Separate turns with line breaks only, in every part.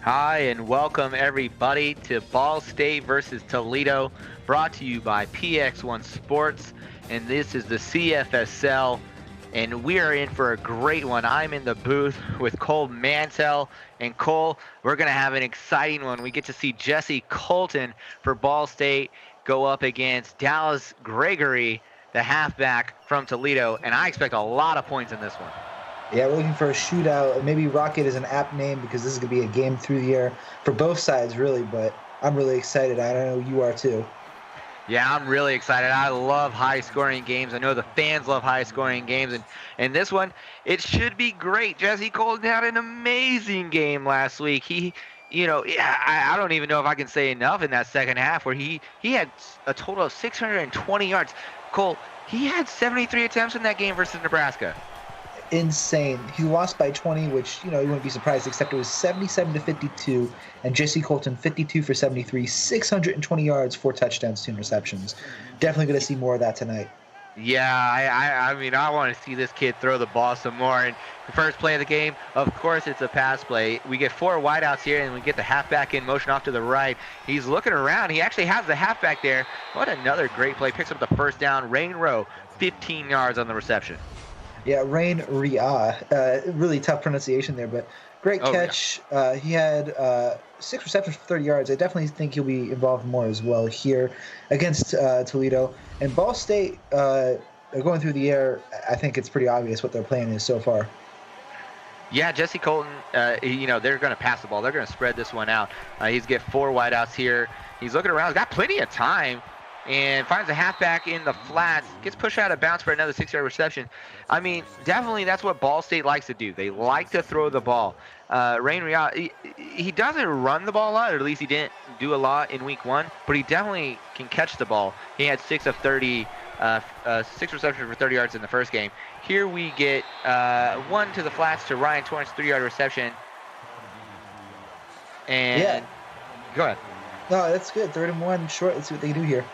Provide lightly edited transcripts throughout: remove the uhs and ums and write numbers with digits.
Hi, and welcome everybody to Ball State versus Toledo, brought to you by PX1 Sports, and this is the CFSL, and we are in for a great one. I'm in the booth with Cole Mantell, and Cole, we're going to have an exciting one. We get to see Jesse Colton for Ball State go up against Dallas Gregory, the halfback from Toledo, and I expect a lot of points in this one.
Yeah, we're looking for a shootout. Maybe Rocket is an apt name because this is going to be a game through the air for both sides, really. But I'm really excited. I know you are too.
Yeah, I'm really excited. I love high-scoring games. I know the fans love high-scoring games, and this one, it should be great. Jesse Colton had an amazing game last week. I don't even know if I can say enough in that second half where he had a total of 620 yards. Cole, he had 73 attempts in that game versus Nebraska.
Insane. He lost by 20, which, you wouldn't be surprised, except it was 77-52, and Jesse Colton 52 for 73, 620 yards, 4 touchdowns, 2 interceptions. Definitely going to see more of that tonight.
Yeah, I want to see this kid throw the ball some more. And the first play of the game, of course, it's a pass play. We get 4 wideouts here, and we get the halfback in motion off to the right. He's looking around. He actually has the halfback there. What another great play. Picks up the first down. Rain Rowe, 15 yards on the reception.
Yeah, Rain Ria. Really tough pronunciation there, but great catch. Yeah. He had 6 receptions for 30 yards. I definitely think he'll be involved more as well here against Toledo. And Ball State going through the air, I think it's pretty obvious what their plan is so far.
Yeah, Jesse Colton, they're going to pass the ball. They're going to spread this one out. He's get 4 wideouts here. He's looking around. He's got plenty of time. And finds a halfback in the flats, gets pushed out of bounds for another 6-yard reception. I mean, definitely that's what Ball State likes to do. They like to throw the ball. Rain Real, he doesn't run the ball a lot, or at least he didn't do a lot in week 1, but he definitely can catch the ball. He had 6 of 30, 6 receptions for 30 yards in the first game. Here we get 1 to the flats to Ryan Torrance, 3-yard reception. And
yeah.
Go ahead.
No, that's good. 3rd and 1 short. Let's see what they do here.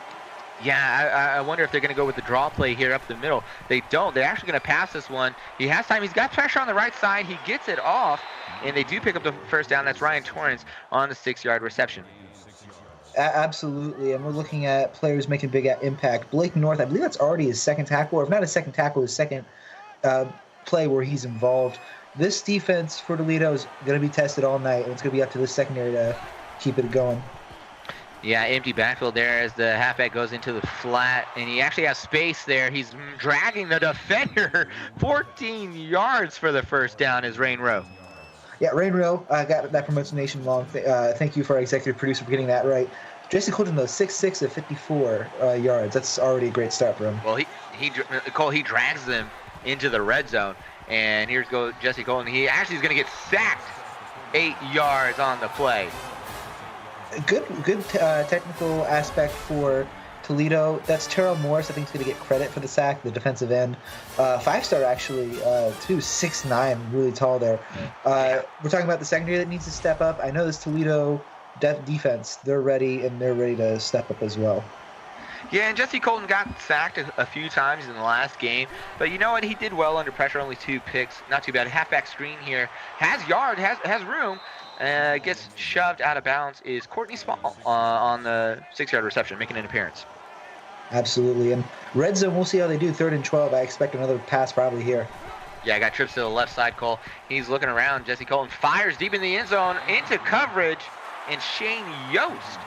Yeah, I wonder if they're going to go with the draw play here up the middle. They don't. They're actually going to pass this one. He has time. He's got pressure on the right side. He gets it off, and they do pick up the first down. That's Ryan Torrance on the 6-yard reception.
Absolutely, and we're looking at players making big impact. Blake North, I believe that's already his second tackle, or if not his second tackle, his second play where he's involved. This defense for Toledo is going to be tested all night, and it's going to be up to the secondary to keep it going.
Yeah, empty backfield there as the halfback goes into the flat, and he actually has space there. He's dragging the defender 14 yards for the first down is Rain Rowe.
Yeah, Rain Rowe got that promotion nation long. Thank you for our executive producer for getting that right. Jesse Colton, though, 6'6" of 54 yards. That's already a great start for him.
Well, he drags them into the red zone, and here's go Jesse Colton. He actually is going to get sacked 8 yards on the play.
Good technical aspect for Toledo. That's Terrell Morris. I think he's going to get credit for the sack, the defensive end. 5-star, actually, too. 6'9", really tall there. We're talking about the secondary that needs to step up. I know this Toledo defense, they're ready, and they're ready to step up as well.
Yeah, and Jesse Colton got sacked a few times in the last game. But you know what? He did well under pressure, only 2 picks. Not too bad. Halfback screen here. Has room. Gets shoved out of bounds is Courtney Small on the 6-yard reception, making an appearance.
Absolutely. And red zone, we'll see how they do. 3rd and 12. I expect another pass probably here.
Yeah, I got trips to the left side, Cole. He's looking around. Jesse Colton fires deep in the end zone into coverage, and Shane Yost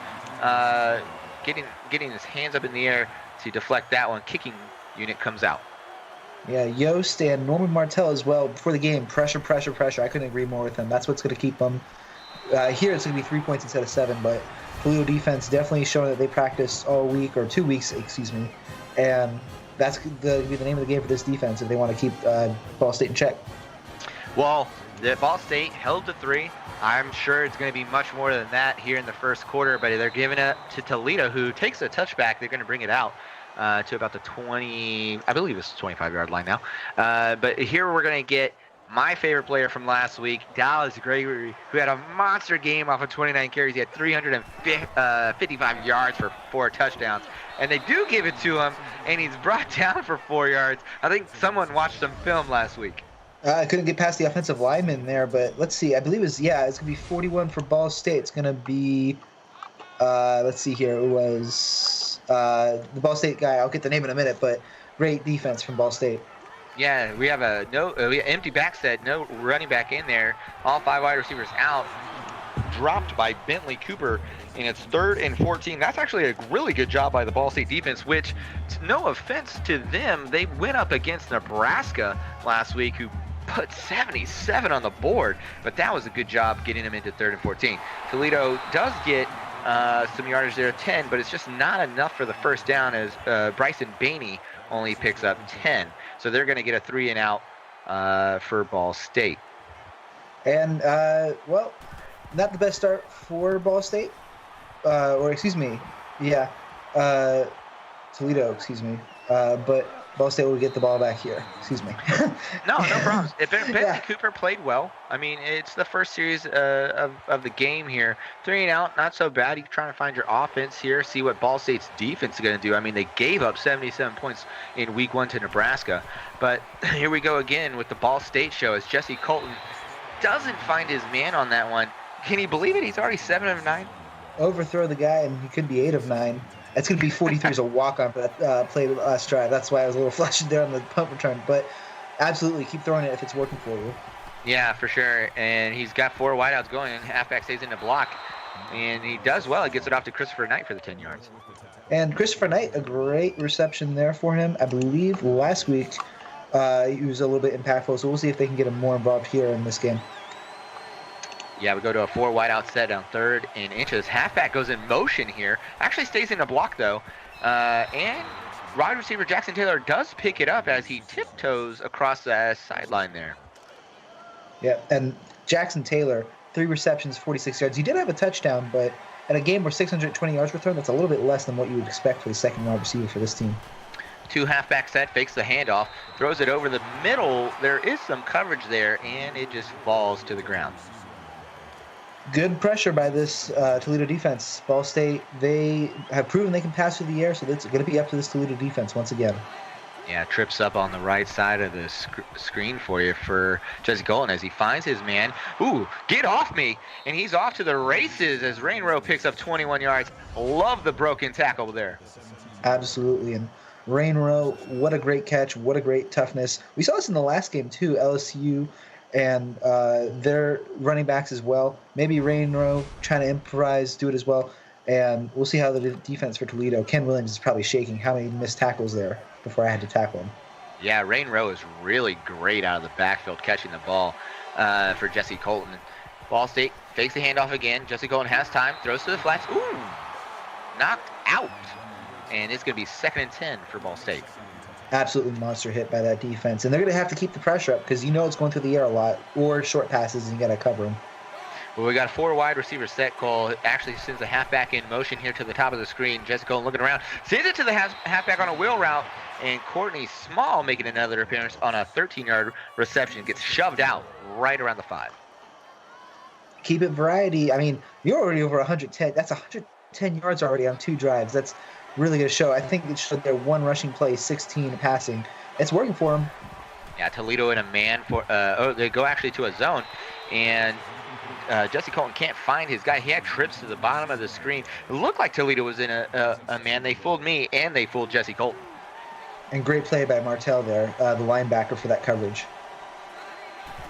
getting his hands up in the air to deflect that one. Kicking unit comes out.
Yeah, Yost and Norman Martell as well before the game. Pressure. I couldn't agree more with him. That's what's going to keep them. Here it's going to be 3 points instead of 7, but Toledo defense definitely showing that they practiced all week, or 2 weeks, and that's going to be the name of the game for this defense if they want to keep Ball State in check.
Well, the Ball State held to 3. I'm sure it's going to be much more than that here in the first quarter, but they're giving it to Toledo, who takes a touchback. They're going to bring it out to about the 20, I believe it's the 25-yard line now. But here we're going to get my favorite player from last week, Dallas Gregory, who had a monster game off of 29 carries. He had 355 yards for 4 touchdowns. And they do give it to him, and he's brought down for 4 yards. I think someone watched some film last week.
I couldn't get past the offensive lineman there, but let's see. I believe it's going to be 41 for Ball State. It's going to be, let's see here. It was the Ball State guy. I'll get the name in a minute, but great defense from Ball State.
Yeah, we have we have empty back set, no running back in there. All 5 wide receivers out. Dropped by Bentley Cooper, and it's 3rd and 14. That's actually a really good job by the Ball State defense, which, no offense to them, they went up against Nebraska last week, who put 77 on the board, but that was a good job getting them into 3rd and 14. Toledo does get some yardage there, 10, but it's just not enough for the first down, as Bryson Bainey only picks up 10. So they're going to get a 3 and out for Ball State.
And, well, not the best start for Ball State, Toledo, but Ball State will get the ball back here.
No problems. Bentley Cooper played well. I mean, it's the first series of the game here. 3 and out, not so bad. You're trying to find your offense here, see what Ball State's defense is going to do. I mean, they gave up 77 points in week 1 to Nebraska. But here we go again with the Ball State show, as Jesse Colton doesn't find his man on that one. Can you believe it? He's already 7 of 9.
Overthrow the guy, and he could be 8 of 9. That's going to be 43 as a walk-on for that play last drive. That's why I was a little flashy there on the punt return. But absolutely, keep throwing it if it's working for you.
Yeah, for sure. And he's got 4 wideouts going, and halfback stays in the block. And he does well. He gets it off to Christopher Knight for the 10 yards.
And Christopher Knight, a great reception there for him. I believe last week he was a little bit impactful, so we'll see if they can get him more involved here in this game.
Yeah, we go to a 4 wideout set on 3rd and inches. Halfback goes in motion here. Actually stays in the block, though. And wide receiver Jackson Taylor does pick it up as he tiptoes across the sideline there.
Yeah, and Jackson Taylor, 3 receptions, 46 yards. He did have a touchdown, but at a game where 620 yards returned, that's a little bit less than what you would expect for the second wide receiver for this team.
2 halfback set, fakes the handoff, throws it over the middle. There is some coverage there, and it just falls to the ground.
Good pressure by this Toledo defense. Ball State, they have proven they can pass through the air, so it's going to be up to this Toledo defense once again.
Yeah, trips up on the right side of the screen for you for Jesse Colton as he finds his man. Ooh, get off me! And he's off to the races as Rainrow picks up 21 yards. Love the broken tackle there.
Absolutely, and Rainrow, what a great catch, what a great toughness. We saw this in the last game too, LSU and their running backs as well. Maybe Rainrow trying to improvise, do it as well. And we'll see how the defense for Toledo. Ken Williams is probably shaking how many missed tackles there before I had to tackle him.
Yeah, Rainrow is really great out of the backfield catching the ball for Jesse Colton. Ball State fakes the handoff again. Jesse Colton has time, throws to the flats. Ooh, knocked out. And it's going to be 2nd and 10 for Ball State.
Absolutely monster hit by that defense. And they're going to have to keep the pressure up because it's going through the air a lot, or short passes, and you got to cover them.
Well, we got a 4 wide receiver set. Cole actually sends the halfback in motion here to the top of the screen. Jesse Colton looking around. Sends it to the halfback on a wheel route. And Courtney Small making another appearance on a 13-yard reception. Gets shoved out right around the 5.
Keep it variety. I mean, you're already over 110. That's 110 yards already on 2 drives. That's really going to show. I think it showed their 1 rushing play, 16 passing. It's working for them.
Yeah, Toledo in a man for they go actually to a zone, and Jesse Colton can't find his guy. He had trips to the bottom of the screen. It looked like Toledo was in a man. They fooled me, and they fooled Jesse Colton.
And great play by Martell there, the linebacker, for that coverage.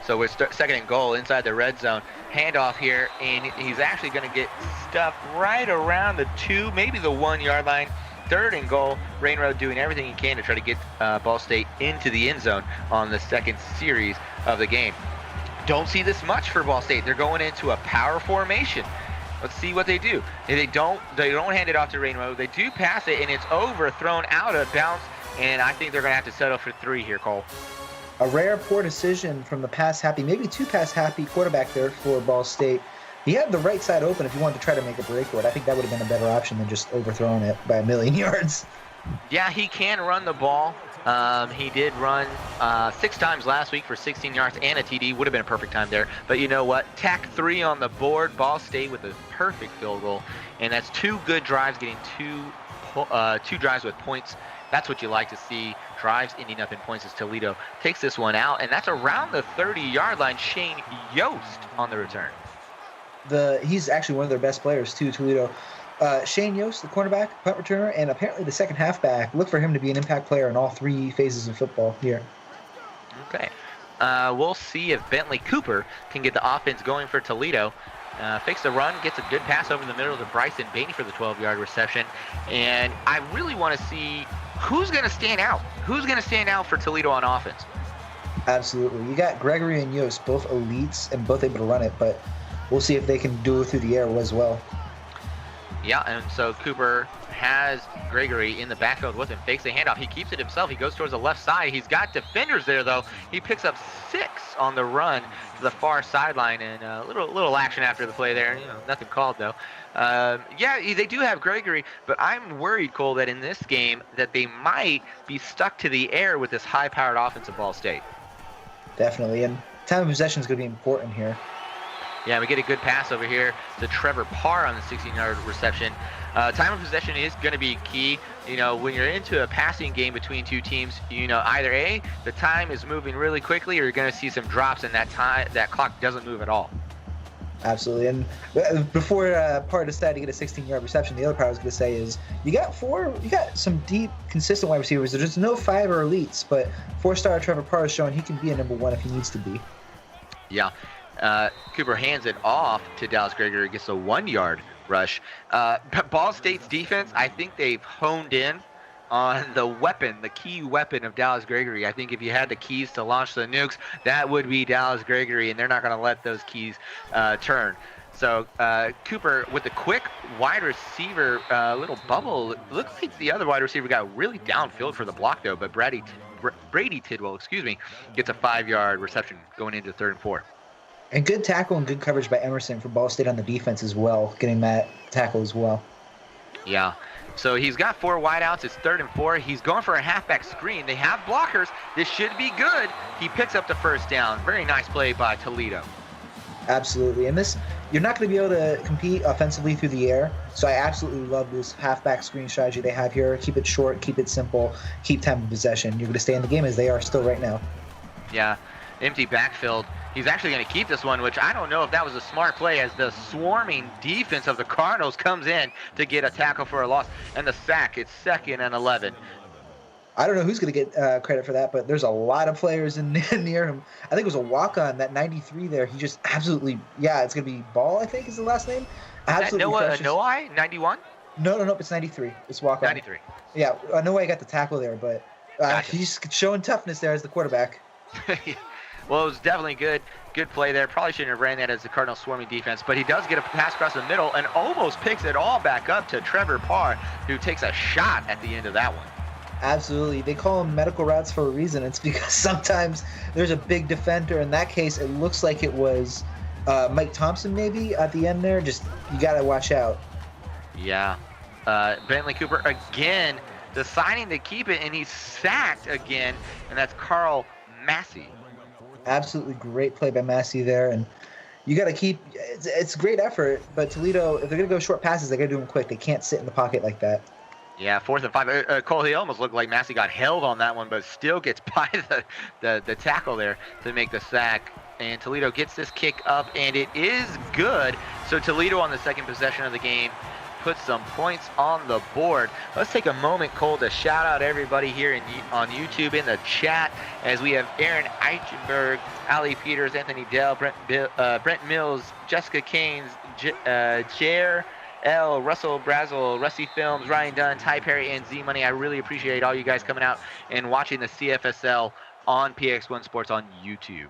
So we're 2nd and goal inside the red zone. Handoff here, and he's actually going to get stuffed right around the 2, maybe the 1-yard line. 3rd and goal. Rainrow doing everything he can to try to get Ball State into the end zone on the 2nd series of the game. Don't see this much for Ball State. They're going into a power formation. Let's see what they do. If they don't hand it off to Rainrow. They do pass it, and it's overthrown out of bounds. And I think they're going to have to settle for 3 here, Cole.
A rare poor decision from the pass-happy, maybe too pass-happy quarterback there for Ball State. He had the right side open if he wanted to try to make a break for it. I think that would have been a better option than just overthrowing it by 1,000,000 yards.
Yeah, he can run the ball. He did run 6 times last week for 16 yards and a TD. Would have been a perfect time there. But you know what? Tack 3 on the board. Ball State with a perfect field goal. And that's 2 good drives, getting two drives with points That's what you like to see. Drives ending up in points as Toledo takes this one out, and that's around the 30-yard line. Shane Yost on the return.
He's actually one of their best players too, Toledo. Shane Yost, the cornerback, punt returner, and apparently the second halfback. Look for him to be an impact player in all three phases of football here.
Okay. We'll see if Bentley Cooper can get the offense going for Toledo. Fakes the run, gets a good pass over the middle to Bryson Bainey for the 12-yard reception. And I really want to see who's going to stand out. Who's going to stand out for Toledo on offense?
Absolutely. You got Gregory and Yost, both elites and both able to run it, but we'll see if they can do it through the air as well.
Yeah, and so Cooper has Gregory in the backfield with him, fakes the handoff. He keeps it himself. He goes towards the left side. He's got defenders there, though. He picks up 6 on the run to the far sideline, and a little action after the play there. Nothing called, though. Yeah, they do have Gregory, but I'm worried, Cole, that in this game that they might be stuck to the air with this high-powered offense of Ball State.
Definitely, and time of possession is going to be important here.
Yeah, we get a good pass over here to Trevor Parr on the 16-yard reception. Time of possession is going to be key. When you're into a passing game between two teams, either A, the time is moving really quickly, or you're going to see some drops, and that clock doesn't move at all.
Absolutely. And before Parr decided to get a 16-yard reception, the other part I was going to say is you got some deep, consistent wide receivers. There's no 5 or elites, but 4-star Trevor Parr has shown he can be a number 1 if he needs to be.
Yeah. Cooper hands it off to Dallas Gregory, gets a 1-yard rush. Ball State's defense, I think they've honed in on the key weapon of Dallas Gregory. I think if you had the keys to launch the nukes, that would be Dallas Gregory, and they're not going to let those keys turn. So Cooper with the quick wide receiver little bubble. It looks like the other wide receiver got really downfield for the block, though, but Brady Tidwell, gets a 5-yard reception going into 3rd and 4.
And good tackle and good coverage by Emerson for Ball State on the defense as well, getting that tackle as well.
Yeah. So he's got 4 wideouts. It's 3rd and 4. He's going for a halfback screen. They have blockers. This should be good. He picks up the first down. Very nice play by Toledo.
Absolutely. And you're not going to be able to compete offensively through the air. So I absolutely love this halfback screen strategy they have here. Keep it short, keep it simple, keep time of possession. You're going to stay in the game as they are still right now.
Yeah. Empty backfield. He's actually going to keep this one, which I don't know if that was a smart play, as the swarming defense of the Cardinals comes in to get a tackle for a loss. And the sack, it's 2nd and 11.
I don't know who's going to get credit for that, but there's a lot of players near him. I think it was a walk-on, that 93 there. He just absolutely, it's going to be Ball, I think is the last name. Absolutely.
Is that Noah 91?
No, it's 93. It's walk-on.
93.
Yeah, Noah got the tackle there, but
Gotcha.
He's showing toughness there as the quarterback.
Well, it was definitely good play there. Probably shouldn't have ran that as the Cardinals swarming defense, but he does get a pass across the middle and almost picks it all back up to Trevor Parr, who takes a shot at the end of that one.
Absolutely. They call them medical routes for a reason. It's because sometimes there's a big defender. In that case, it looks like it was Mike Thompson maybe at the end there. Just, you got to watch out.
Yeah. Bentley Cooper again deciding to keep it, and he's sacked again, and that's Carl Massey.
Absolutely great play by Massey there, and you got to keep. It's great effort, but Toledo, if they're gonna go short passes, they got to do them quick. They can't sit in the pocket like that.
Yeah, 4th and 5. Cole, he almost looked like Massey got held on that one, but still gets by the tackle there to make the sack. And Toledo gets this kick up, and it is good. So Toledo on the 2nd possession of the game put some points on the board. Let's take a moment, Cole, to shout out everybody here on YouTube in the chat, as we have Aaron Eichenberg, Ali Peters, Anthony Dell, Brent Mills, Jessica Keynes, Jer L, Russell Brazel, Rusty Films, Ryan Dunn, Ty Perry, and Z Money. I really appreciate all you guys coming out and watching the CFSL on PX1 Sports on YouTube.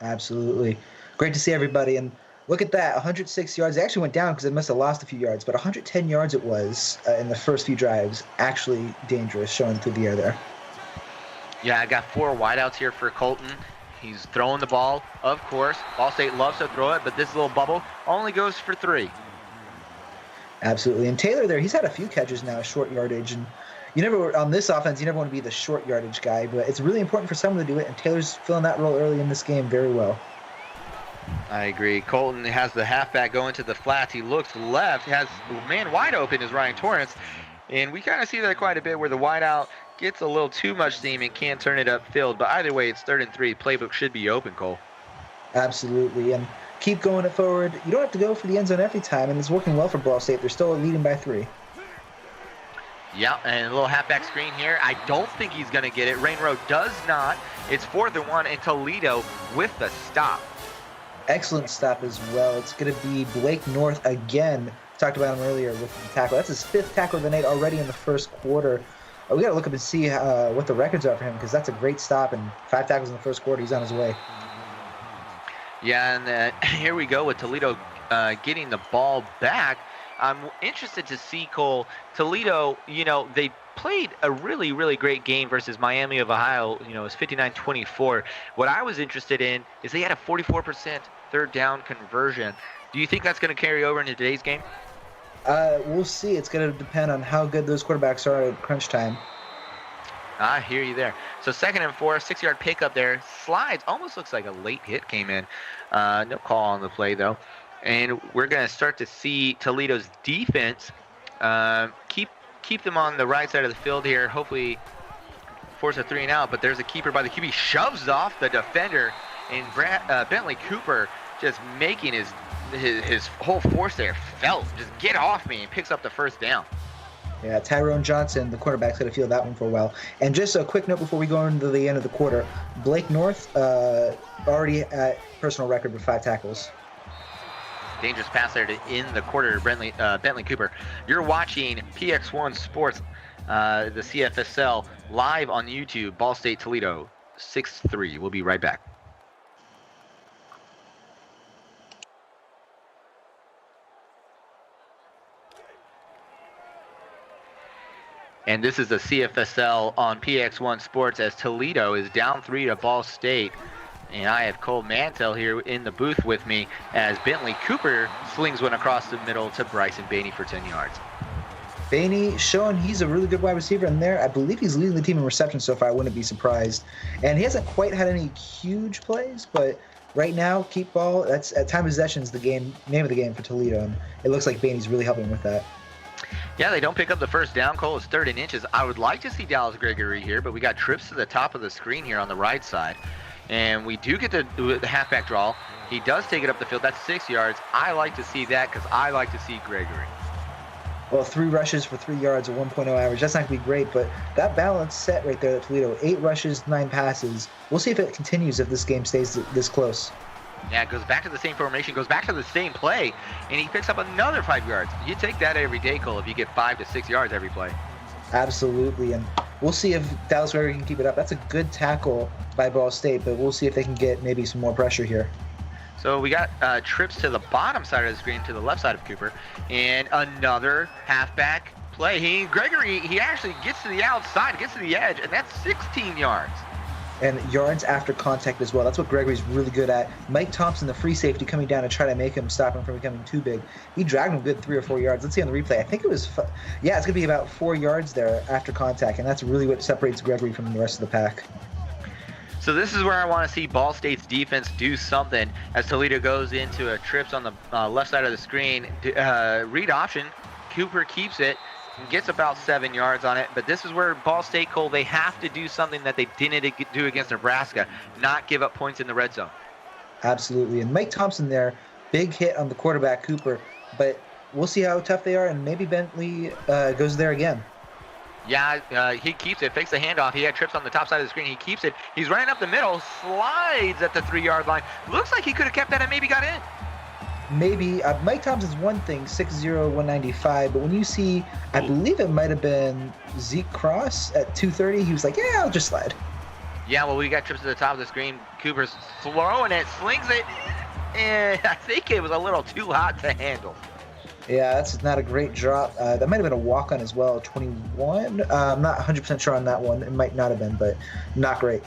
Absolutely. Great to see everybody. And look at that, 106 yards. They actually went down because they must have lost a few yards, but 110 yards it was in the first few drives. Actually dangerous, showing through the air there.
Yeah, I got 4 wideouts here for Colton. He's throwing the ball, of course. Ball State loves to throw it, but this little bubble only goes for 3.
Absolutely. And Taylor there, he's had a few catches now, short yardage. And on this offense, you never want to be the short yardage guy, but it's really important for someone to do it, and Taylor's filling that role early in this game very well.
I agree. Colton has the halfback going to the flats. He looks left, has man wide open is Ryan Torrance, And we kind of see that quite a bit where the wideout gets a little too much steam and can't turn it upfield. But either way, it's 3rd and 3. Playbook should be open, Cole.
Absolutely, and keep going it forward. You don't have to go for the end zone every time, and it's working well for Ball State. They're still leading by 3.
Yeah, and a little halfback screen here. I don't think he's going to get it. Rainrow does not. It's 4th and 1, and Toledo with the stop.
Excellent stop as well. It's going to be Blake North again. Talked about him earlier with the tackle. That's his 5th tackle of the night already in the first quarter. We got to look up and see what the records are for him, because that's a great stop, and 5 tackles in the first quarter. He's on his way.
Yeah, and here we go with Toledo getting the ball back. I'm interested to see, Cole, Toledo, they played a really, really great game versus Miami of Ohio. It was 59-24. What I was interested in is they had a 44% 3rd down conversion. Do you think that's going to carry over into today's game?
We'll see. It's going to depend on how good those quarterbacks are at crunch time.
I hear you there. So 2nd and 4, 6-yard pickup there. Slides. Almost looks like a late hit came in. No call on the play, though. And we're going to start to see Toledo's defense keep them on the right side of the field here. Hopefully force a 3 and out. But there's a keeper by the QB. Shoves off the defender. And Bentley Cooper just making his whole force there felt. Just get off me, and picks up the 1st down.
Yeah, Tyrone Johnson, the quarterback's going to feel that one for a while. And just a quick note before we go into the end of the quarter, Blake North already at personal record with 5 tackles.
Dangerous pass there to end the quarter, Bentley Cooper. You're watching PX1 Sports, the CFSL, live on YouTube, Ball State Toledo, 6-3. We'll be right back. And this is the CFSL on PX1 Sports as Toledo is down 3 to Ball State. And I have Cole Mantell here in the booth with me as Bentley Cooper slings one across the middle to Bryson Bainey for 10 yards.
Bainey showing he's a really good wide receiver in there. I believe he's leading the team in reception so far. I wouldn't be surprised. And he hasn't quite had any huge plays, but right now, keep ball. That's at time of possession is the name of the game for Toledo. And it looks like Bainey's really helping with that.
Yeah, they don't pick up the 1st down. Cole is 3rd and inches. I would like to see Dallas Gregory here, but we got trips to the top of the screen here on the right side. And we do get the halfback draw. He does take it up the field. That's 6 yards. I like to see that because I like to see Gregory.
Well, 3 rushes for 3 yards, a 1.0 average. That's not going to be great, but that balance set right there at Toledo, 8 rushes, 9 passes. We'll see if it continues if this game stays this close.
Yeah, it goes back to the same formation, goes back to the same play, and he picks up another 5 yards. You take that every day, Cole, if you get 5 to 6 yards every play.
Absolutely, and we'll see if Dallas Gregory can keep it up. That's a good tackle by Ball State, but we'll see if they can get maybe some more pressure here.
So we got trips to the bottom side of the screen, to the left side of Cooper, and another halfback play. Gregory actually gets to the outside, gets to the edge, and that's 16 yards.
And yards after contact as well. That's what Gregory's really good at. Mike Thompson, the free safety, coming down to try to make him stop him from becoming too big. He dragged him good 3 or 4 yards. Let's see on the replay. I think it was, it's going to be about 4 yards there after contact, and that's really what separates Gregory from the rest of the pack.
So this is where I want to see Ball State's defense do something as Toledo goes into a trips on the left side of the screen. Read option. Cooper keeps it. Gets about 7 yards on it, but this is where Ball State, Cole, they have to do something that they didn't do against Nebraska, not give up points in the red zone.
Absolutely, and Mike Thompson there, big hit on the quarterback, Cooper, but we'll see how tough they are, and maybe Bentley goes there again.
Yeah, he keeps it, fakes the handoff. He had trips on the top side of the screen. He keeps it. He's running up the middle, slides at the 3-yard line. Looks like he could have kept that and maybe got in.
Maybe. Mike Thompson's one thing, 6'0", 195, but when you see, I believe it might have been Zeke Cross at 230, he was like, yeah, I'll just slide.
Yeah, well, we got trips to the top of the screen. Cooper's throwing it, slings it, and I think it was a little too hot to handle.
Yeah, that's not a great drop. That might have been a walk-on as well, 21. I'm not 100% sure on that one. It might not have been, but not great.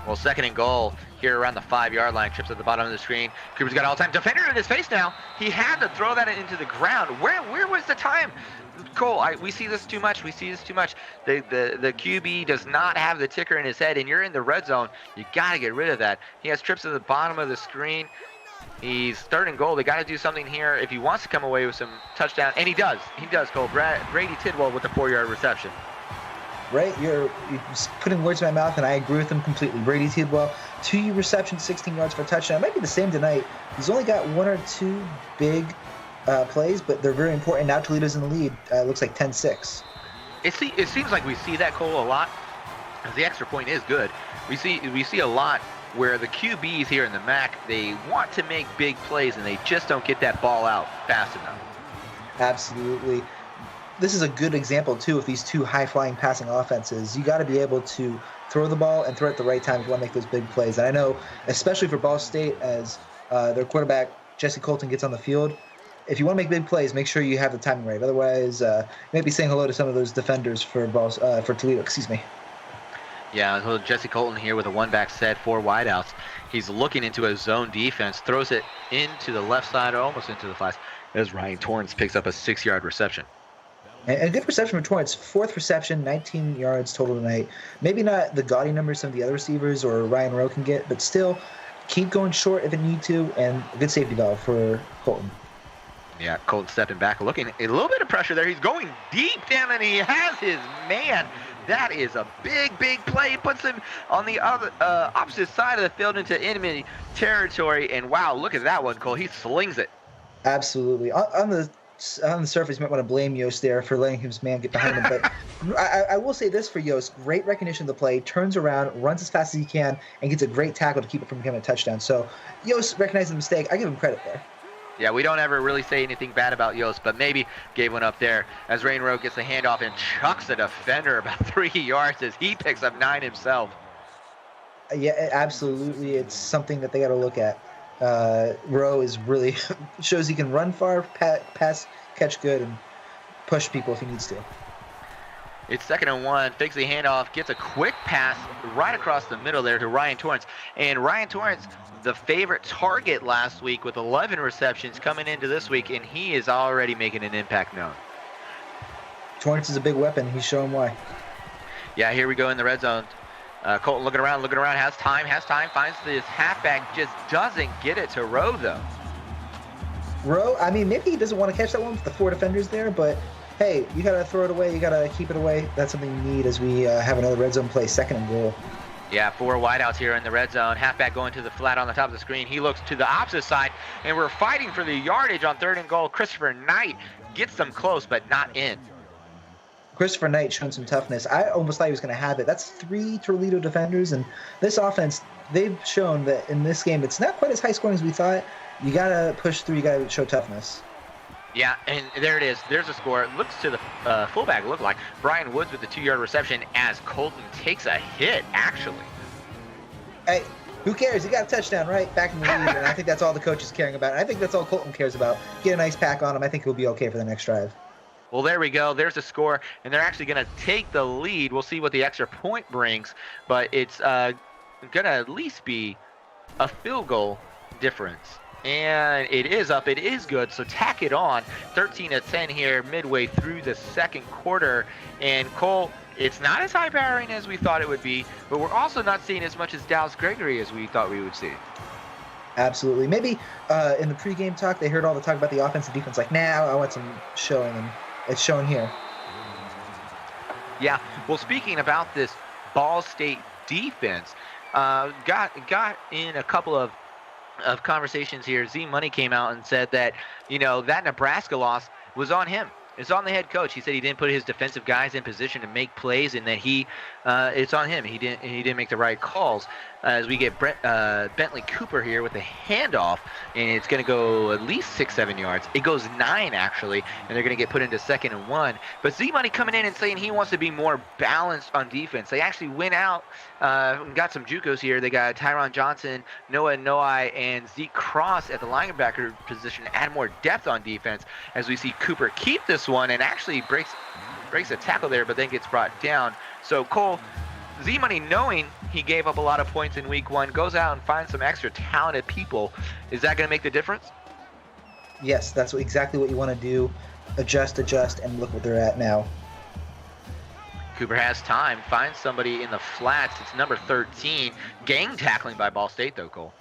Well, 2nd and goal here around the 5-yard line. Trips at the bottom of the screen. Cooper's got all-time defender in his face now. He had to throw that into the ground. Where was the time? Cole, we see this too much. We see this too much. The QB does not have the ticker in his head, and you're in the red zone. You got to get rid of that. He has trips at the bottom of the screen. He's third and goal. They got to do something here if he wants to come away with some touchdown. And he does. He does, Cole. Brady Tidwell with the 4-yard reception.
Right, you're putting words in my mouth, and I agree with him completely. Brady Tidwell, 2 receptions, 16 yards for a touchdown. It might be the same tonight. He's only got 1 or 2 big plays, but they're very important. Now Toledo's in the lead. Looks like 10-6.
It seems like we see that, Cole, a lot. The extra point is good. We see a lot where the QBs here in the MAC, they want to make big plays, and they just don't get that ball out fast enough.
Absolutely. This is a good example, too, of these 2 high-flying passing offenses. You got to be able to throw the ball and throw it at the right time if you want to make those big plays. And I know, especially for Ball State, as their quarterback, Jesse Colton, gets on the field, if you want to make big plays, make sure you have the timing right. Otherwise, you may be saying hello to some of those defenders for Toledo. Excuse me.
Yeah, so Jesse Colton here with a 1-back set, 4 wideouts. He's looking into a zone defense, throws it into the left side, or almost into the flats, as Ryan Torrance picks up a 6-yard reception.
And a good reception for Torrance. 4th reception, 19 yards total tonight. Maybe not the gaudy numbers some of the other receivers or Ryan Rowe can get, but still keep going short if it need to, and a good safety valve for Colton.
Yeah, Colton stepping back, looking a little bit of pressure there. He's going deep down, and he has his man. That is a big, big play. He puts him on the other opposite side of the field into enemy territory, and wow, look at that one, Cole. He slings it.
Absolutely. On the surface, you might want to blame Yost there for letting his man get behind him. But I will say this for Yost. Great recognition of the play, turns around, runs as fast as he can, and gets a great tackle to keep it from becoming a touchdown. So Yost recognized the mistake. I give him credit there.
Yeah, we don't ever really say anything bad about Yost, but maybe gave one up there as Ryan Rowe gets the handoff and chucks the defender about 3 yards as he picks up 9 himself.
Yeah, absolutely. It's something that they got to look at. Rowe is really shows he can run far, pass, catch good, and push people if he needs to.
It's 2nd and 1. Fakes the handoff, gets a quick pass right across the middle there to Ryan Torrance. And Ryan Torrance, the favorite target last week with 11 receptions coming into this week, and he is already making an impact known.
Torrance is a big weapon. He's showing why.
Yeah, here we go in the red zone. Colton looking around, has time, finds this halfback, just doesn't get it to Rowe, though.
Rowe, I mean, maybe he doesn't want to catch that one with the 4 defenders there, but hey, you got to throw it away, you got to keep it away. That's something you need as we have another red zone play, 2nd and goal.
Yeah, 4 wideouts here in the red zone. Halfback going to the flat on the top of the screen. He looks to the opposite side, and we're fighting for the yardage on 3rd and goal. Christopher Knight gets them close, but not in.
Christopher Knight showing some toughness. I almost thought he was going to have it. That's 3 Toledo defenders, and this offense, they've shown that in this game, it's not quite as high scoring as we thought. You got to push through. You got to show toughness.
Yeah, and there it is. There's a score. It looks to the fullback, look like Brian Woods with the 2-yard reception as Colton takes a hit, actually.
Hey, who cares? He got a touchdown, right? Back in the lead, and I think that's all the coach is caring about. And I think that's all Colton cares about. Get a nice pack on him. I think he'll be okay for the next drive.
Well, there we go. There's a score, and they're actually going to take the lead. We'll see what the extra point brings, but it's going to at least be a field goal difference. And it is up. It is good. So tack it on. 13-10 here midway through the 2nd quarter. And Cole, it's not as high-powering as we thought it would be, but we're also not seeing as much as Dallas Gregory as we thought we would see.
Absolutely. Maybe in the pregame talk, they heard all the talk about the offense and defense. Like, now I want some showing, and it's shown here.
Yeah. Well, speaking about this Ball State defense, got in a couple of conversations here. Z Money came out and said that, that Nebraska loss was on him. It's on the head coach. He said he didn't put his defensive guys in position to make plays, and that it's on him. He didn't make the right calls. As we get Bentley Cooper here with the handoff, and it's going to go at least 6-7 yards. It goes 9 actually, and they're going to get put into 2nd and 1. But Z Money coming in and saying he wants to be more balanced on defense. They actually went out and got some JUCOs here. They got Tyron Johnson, Noah Noai, and Zeke Cross at the linebacker position to add more depth on defense. As we see Cooper keep this one and actually breaks a tackle there, but then gets brought down. So Cole, Z-Money, knowing he gave up a lot of points in week 1, goes out and finds some extra talented people. Is that going to make the difference?
Yes, that's exactly what you want to do. Adjust, and look what they're at now.
Cooper has time, finds somebody in the flats. It's number 13. Gang tackling by Ball State, though, Cole.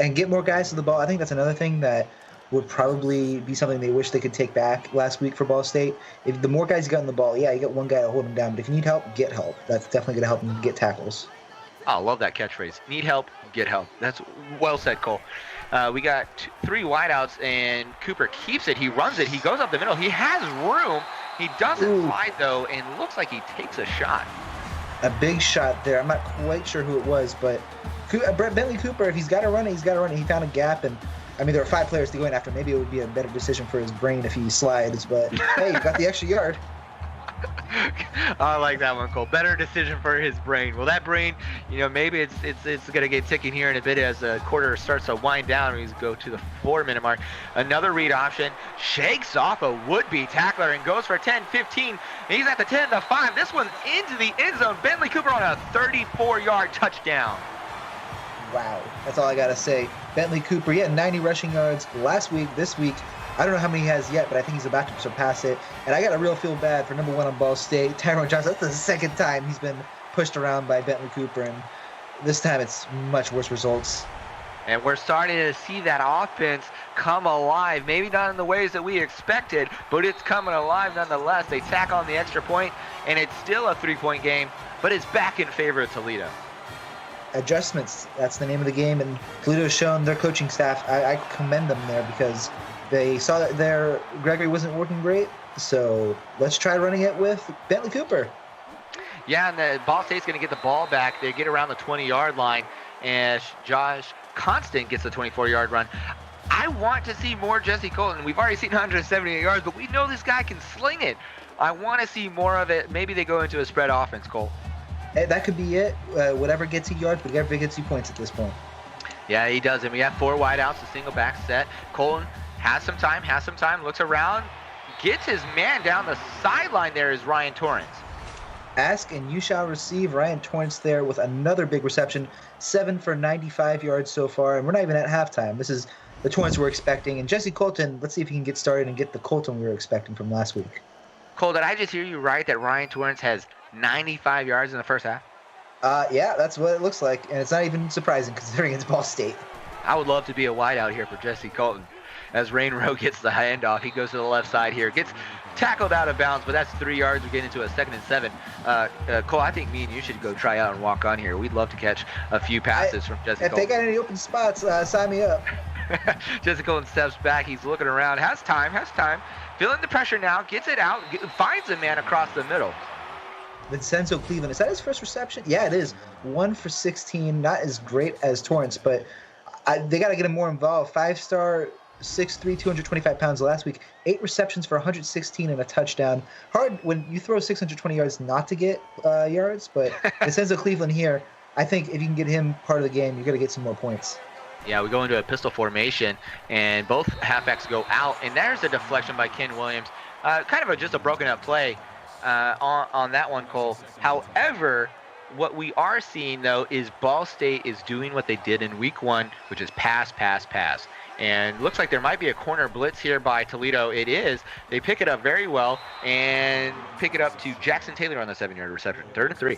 and get more guys to the ball. I think that's another thing that would probably be something they wish they could take back last week for Ball State. If the more guys you got in the ball, yeah, you got one guy to hold him down, but if you need help, get help. That's definitely going to help him get tackles.
Oh, I love that catchphrase. Need help, get help. That's well said, Cole. We got 3 wideouts, and Cooper keeps it. He runs it. He goes up the middle. He has room. He doesn't slide, though, and looks like he takes a shot.
A big shot there. I'm not quite sure who it was, but Bentley Cooper, if he's got to run it, he's got to run it. He found a gap, and I mean, there are 5 players to go in after. Maybe it would be a better decision for his brain if he slides, but hey, you got the extra yard.
I like that one, Cole. Better decision for his brain. Well, that brain, maybe it's going to get ticking here in a bit as the quarter starts to wind down. We go to the 4-minute mark. Another read option. Shakes off a would-be tackler and goes for 10, 15. And he's at the 10, the 5. This one's into the end zone. Bentley Cooper on a 34-yard touchdown.
Wow. That's all I got to say. Bentley Cooper, 90 rushing yards last week. This week, I don't know how many he has yet, but I think he's about to surpass it. And I got to real feel bad for number 1 on Ball State, Tyrone Johnson. That's the second time he's been pushed around by Bentley Cooper, and this time it's much worse results.
And we're starting to see that offense come alive. Maybe not in the ways that we expected, but it's coming alive nonetheless. They tack on the extra point, and it's still a 3-point game, but it's back in favor of Toledo.
Adjustments, that's the name of the game, and Toledo has shown their coaching staff, I commend them there because they saw that their Gregory wasn't working great, so let's try running it with Bentley Cooper.
Yeah, and the Ball State's going to get the ball back. They get around the 20-yard line, and Josh Constant gets the 24-yard run. I want to see more Jesse Colton. We've already seen 178 yards, but we know this guy can sling it. I want to see more of it. Maybe they go into a spread offense, Cole.
That could be it. Whatever gets you yards, whatever gets you points at this point.
Yeah, he does. And we have 4 wideouts, a single back set. Colton has some time, looks around, gets his man down the sideline. There is Ryan Torrance.
Ask and you shall receive. Ryan Torrance there with another big reception, 7 for 95 yards so far, and we're not even at halftime. This is the Torrance we're expecting. And Jesse Colton, let's see if he can get started and get the Colton we were expecting from last week.
Cole, did I just hear you right that Ryan Torrance has 95 yards in the first half?
Yeah, that's what it looks like, and it's not even surprising considering it's Ball State.
I would love to be a wideout here for Jesse Colton. As Rainrow gets the handoff, he goes to the left side here, gets tackled out of bounds, but that's 3 yards. We get into a 2nd and 7. Cole, I think me and you should go try out and walk on here. We'd love to catch a few passes from Jesse Colton.
If they got any open spots, sign me up.
Jesse Colton steps back. He's looking around, has time. Feeling the pressure now, gets it out, finds a man across the middle.
Vincenzo Cleveland, is that his first reception? Yeah, it is. 1 for 16, not as great as Torrance, but they got to get him more involved. 5-star, 6'3", 225 pounds last week. 8 receptions for 116 and a touchdown. Hard when you throw 620 yards not to get yards, but Vincenzo Cleveland here, I think if you can get him part of the game, you're going to get some more points.
Yeah, we go into a pistol formation, and both halfbacks go out, and there's a deflection by Ken Williams. Kind of just a broken up play on that one, Cole. However, what we are seeing, though, is Ball State is doing what they did in week 1, which is pass. And looks like there might be a corner blitz here by Toledo. It is. They pick it up very well and pick it up to Jackson Taylor on the 7-yard reception. 3rd and 3.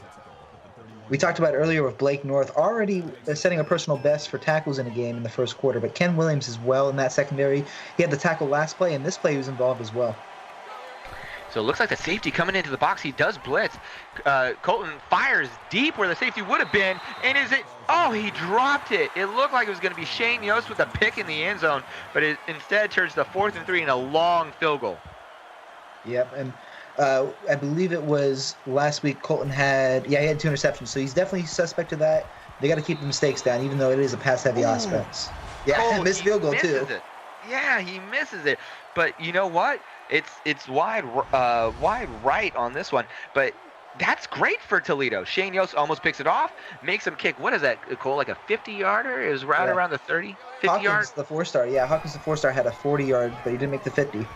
We talked about earlier with Blake North already setting a personal best for tackles in a game in the first quarter, but Ken Williams as well in that secondary. He had the tackle last play, and this play he was involved as well.
So it looks like the safety coming into the box. He does blitz. Colton fires deep where the safety would have been. And is it? Oh, he dropped it. It looked like it was going to be Shane Yost with a pick in the end zone, but it instead turns to 4th and 3 and a long field goal.
Yep, and I believe it was last week Colton had 2 interceptions, so he's definitely suspect of that. They got to keep the mistakes down, even though it is a pass-heavy offense. Yeah, missed field goal too.
Yeah, he misses it. But you know what? It's wide right on this one, but that's great for Toledo. Shane Yost almost picks it off, makes him kick. What is that, Cole? Like a 50-yarder? It was right around the 30, 50 yards.
The 4-star, Hawkins, the 4-star, had a 40-yard, but he didn't make the 50.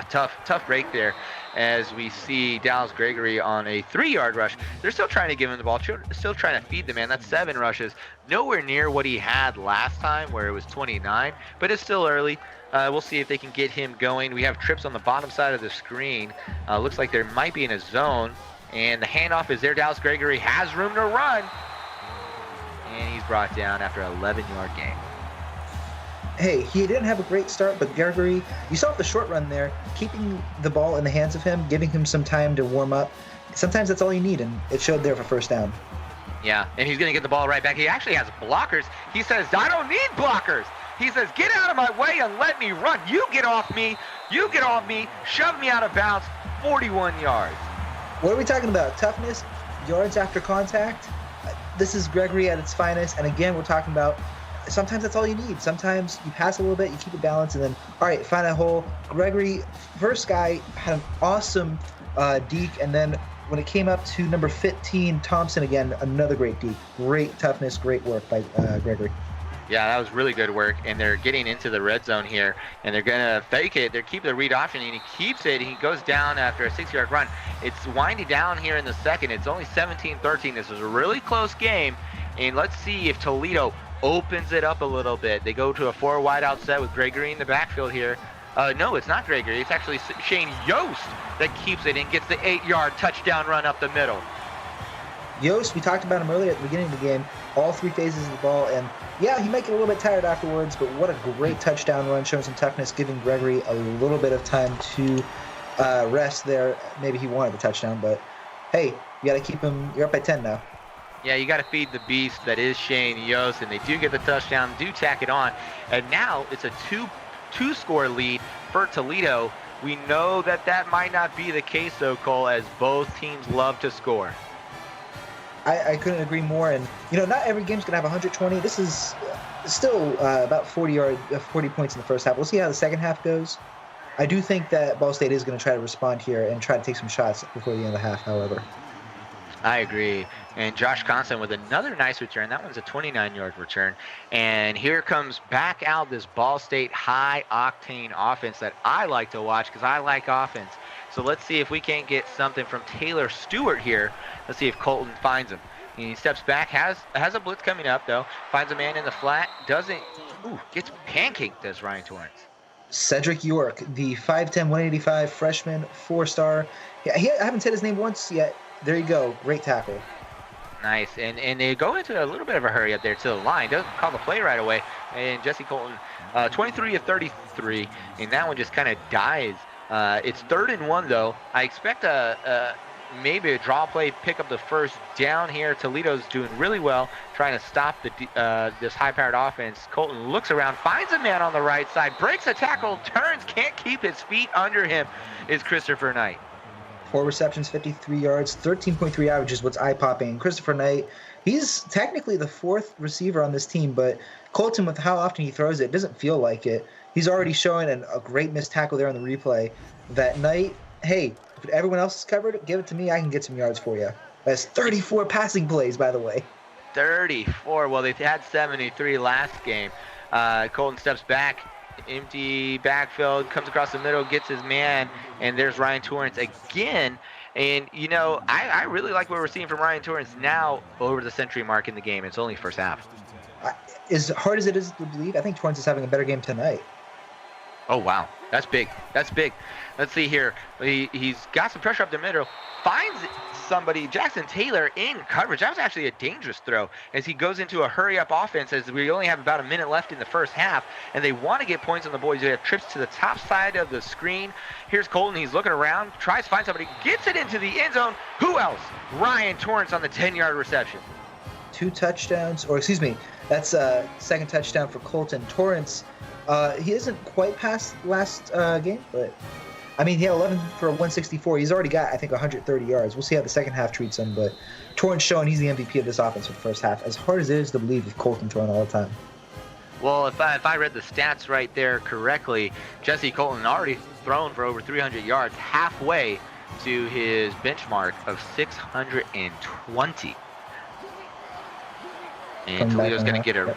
Tough break there as we see Dallas Gregory on a 3-yard rush. They're still trying to give him the ball, still trying to feed the man. That's 7 rushes. Nowhere near what he had last time where it was 29, but it's still early. We'll see if they can get him going. We have trips on the bottom side of the screen. Looks like there might be in a zone, and the handoff is there. Dallas Gregory has room to run, and he's brought down after an 11-yard gain.
hey, he didn't have a great start, but Gregory, you saw the short run there, keeping the ball in the hands of him, giving him some time to warm up. Sometimes that's all you need, and it showed there for first down.
Yeah, and he's going to get the ball right back. He actually has blockers. He says, I don't need blockers. He says, get out of my way and let me run. You get off me. You get off me. Shove me out of bounds. 41 yards.
What are we talking about? Toughness, yards after contact? This is Gregory at its finest. And again, we're talking about sometimes that's all you need. Sometimes you pass a little bit, you keep it balanced, and then, all right, find a hole. Gregory, first guy, had an awesome deke, and then when it came up to number 15, Thompson, again, another great deke. Great toughness, great work by Gregory.
Yeah, that was really good work, and they're getting into the red zone here, and they're going to fake it. They're keeping the read option, and he keeps it. He goes down after a 6-yard run. It's winding down here in the second. It's only 17-13. This is a really close game, and let's see if Toledo opens it up a little bit. They go to a 4 wide out set with Gregory in the backfield here. No, it's not Gregory. It's actually Shane Yost that keeps it and gets the 8-yard touchdown run up the middle.
Yost, we talked about him earlier at the beginning of the game, all 3 phases of the ball, and yeah, he might get a little bit tired afterwards, but what a great touchdown run, showing some toughness, giving Gregory a little bit of time to rest there. Maybe he wanted the touchdown, but hey, you got to keep him. You're up by 10 now.
Yeah, you got to feed the beast that is Shane Yost, and they do get the touchdown, do tack it on, and now it's a two-score lead for Toledo. We know that might not be the case, though, Cole, as both teams love to score.
I couldn't agree more, and not every game's gonna have 120. This is still about 40 points in the first half. We'll see how the second half goes. I do think that Ball State is going to try to respond here and try to take some shots before the end of the half, however.
I agree. And Josh Constant with another nice return. That one's a 29-yard return. And here comes back out this Ball State high-octane offense that I like to watch because I like offense. So let's see if we can't get something from Taylor Stewart here. Let's see if Colton finds him. He steps back, has a blitz coming up, though. Finds a man in the flat. Gets pancaked as Ryan Torrance.
Cedric York, the 5'10", 185 freshman, 4-star. Yeah, I haven't said his name once yet. There you go. Great tackle.
Nice. And they go into a little bit of a hurry up there to the line. Doesn't call the play right away. And Jesse Colton, 23 of 33. And that one just kind of dies. It's 3rd and 1, though. I expect maybe a draw play, pick up the first down here. Toledo's doing really well, trying to stop this high-powered offense. Colton looks around, finds a man on the right side, breaks a tackle, turns, can't keep his feet under him. Is Christopher Knight.
4 receptions, 53 yards, 13.3 average is what's eye-popping. Christopher Knight, he's technically the 4th receiver on this team, but Colton, with how often he throws it, doesn't feel like it. He's already showing a great missed tackle there on the replay. That Knight, hey, if everyone else is covered, give it to me. I can get some yards for you. That's 34 passing plays, by the way.
34. Well, they've had 73 last game. Colton steps back, empty backfield, comes across the middle, gets his man, and there's Ryan Torrance again. And, I really like what we're seeing from Ryan Torrance now over the century mark in the game. It's only first half.
As hard as it is to believe, I think Torrance is having a better game tonight.
Oh, wow. That's big. That's big. Let's see here. He's got some pressure up the middle. Finds somebody, Jackson Taylor, in coverage. That was actually a dangerous throw as he goes into a hurry-up offense as we only have about a minute left in the first half, and they want to get points on the boys. They have trips to the top side of the screen. Here's Colton. He's looking around, tries to find somebody, gets it into the end zone. Who else? Ryan Torrance on the 10-yard reception. 2 touchdowns,
or excuse me, that's a second touchdown for Colton. Torrance, he isn't quite past last game, but I mean, he had 11 for 164. He's already got, I think, 130 yards. We'll see how the second half treats him, but Torrance showing he's the MVP of this offense for the first half, as hard as it is to believe with Colton throwing all the time.
Well, if I read the stats right there correctly, Jesse Colton already thrown for over 300 yards, halfway to his benchmark of 620. And Toledo's going to get a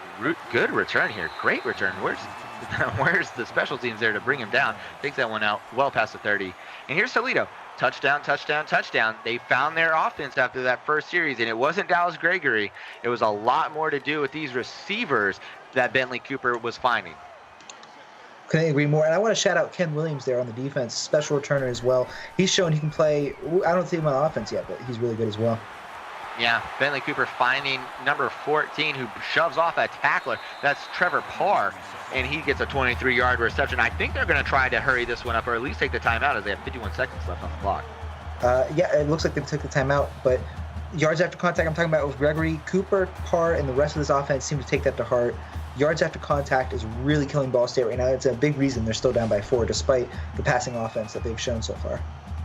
good return here. Great return. Where's the special teams there to bring him down? Takes that one out well past the 30. And here's Toledo. Touchdown, touchdown, touchdown. They found their offense after that first series, and it wasn't Dallas Gregory. It was a lot more to do with these receivers that Bentley Cooper was finding.
Couldn't agree more. And I want to shout out Ken Williams there on the defense, special returner as well. He's shown he can play. I don't see him on offense yet, but he's really good as well.
Yeah, Bentley Cooper finding number 14, who shoves off a tackler. That's Trevor Parr, and he gets a 23-yard reception. I think they're going to try to hurry this one up, or at least take the timeout, as they have 51 seconds left on the clock.
Yeah, it looks like they took the timeout, but yards after contact I'm talking about with Gregory, Cooper, Parr, and the rest of this offense seem to take that to heart. Yards after contact is really killing Ball State right now. It's a big reason they're still down by 4, despite the passing offense that they've shown so far.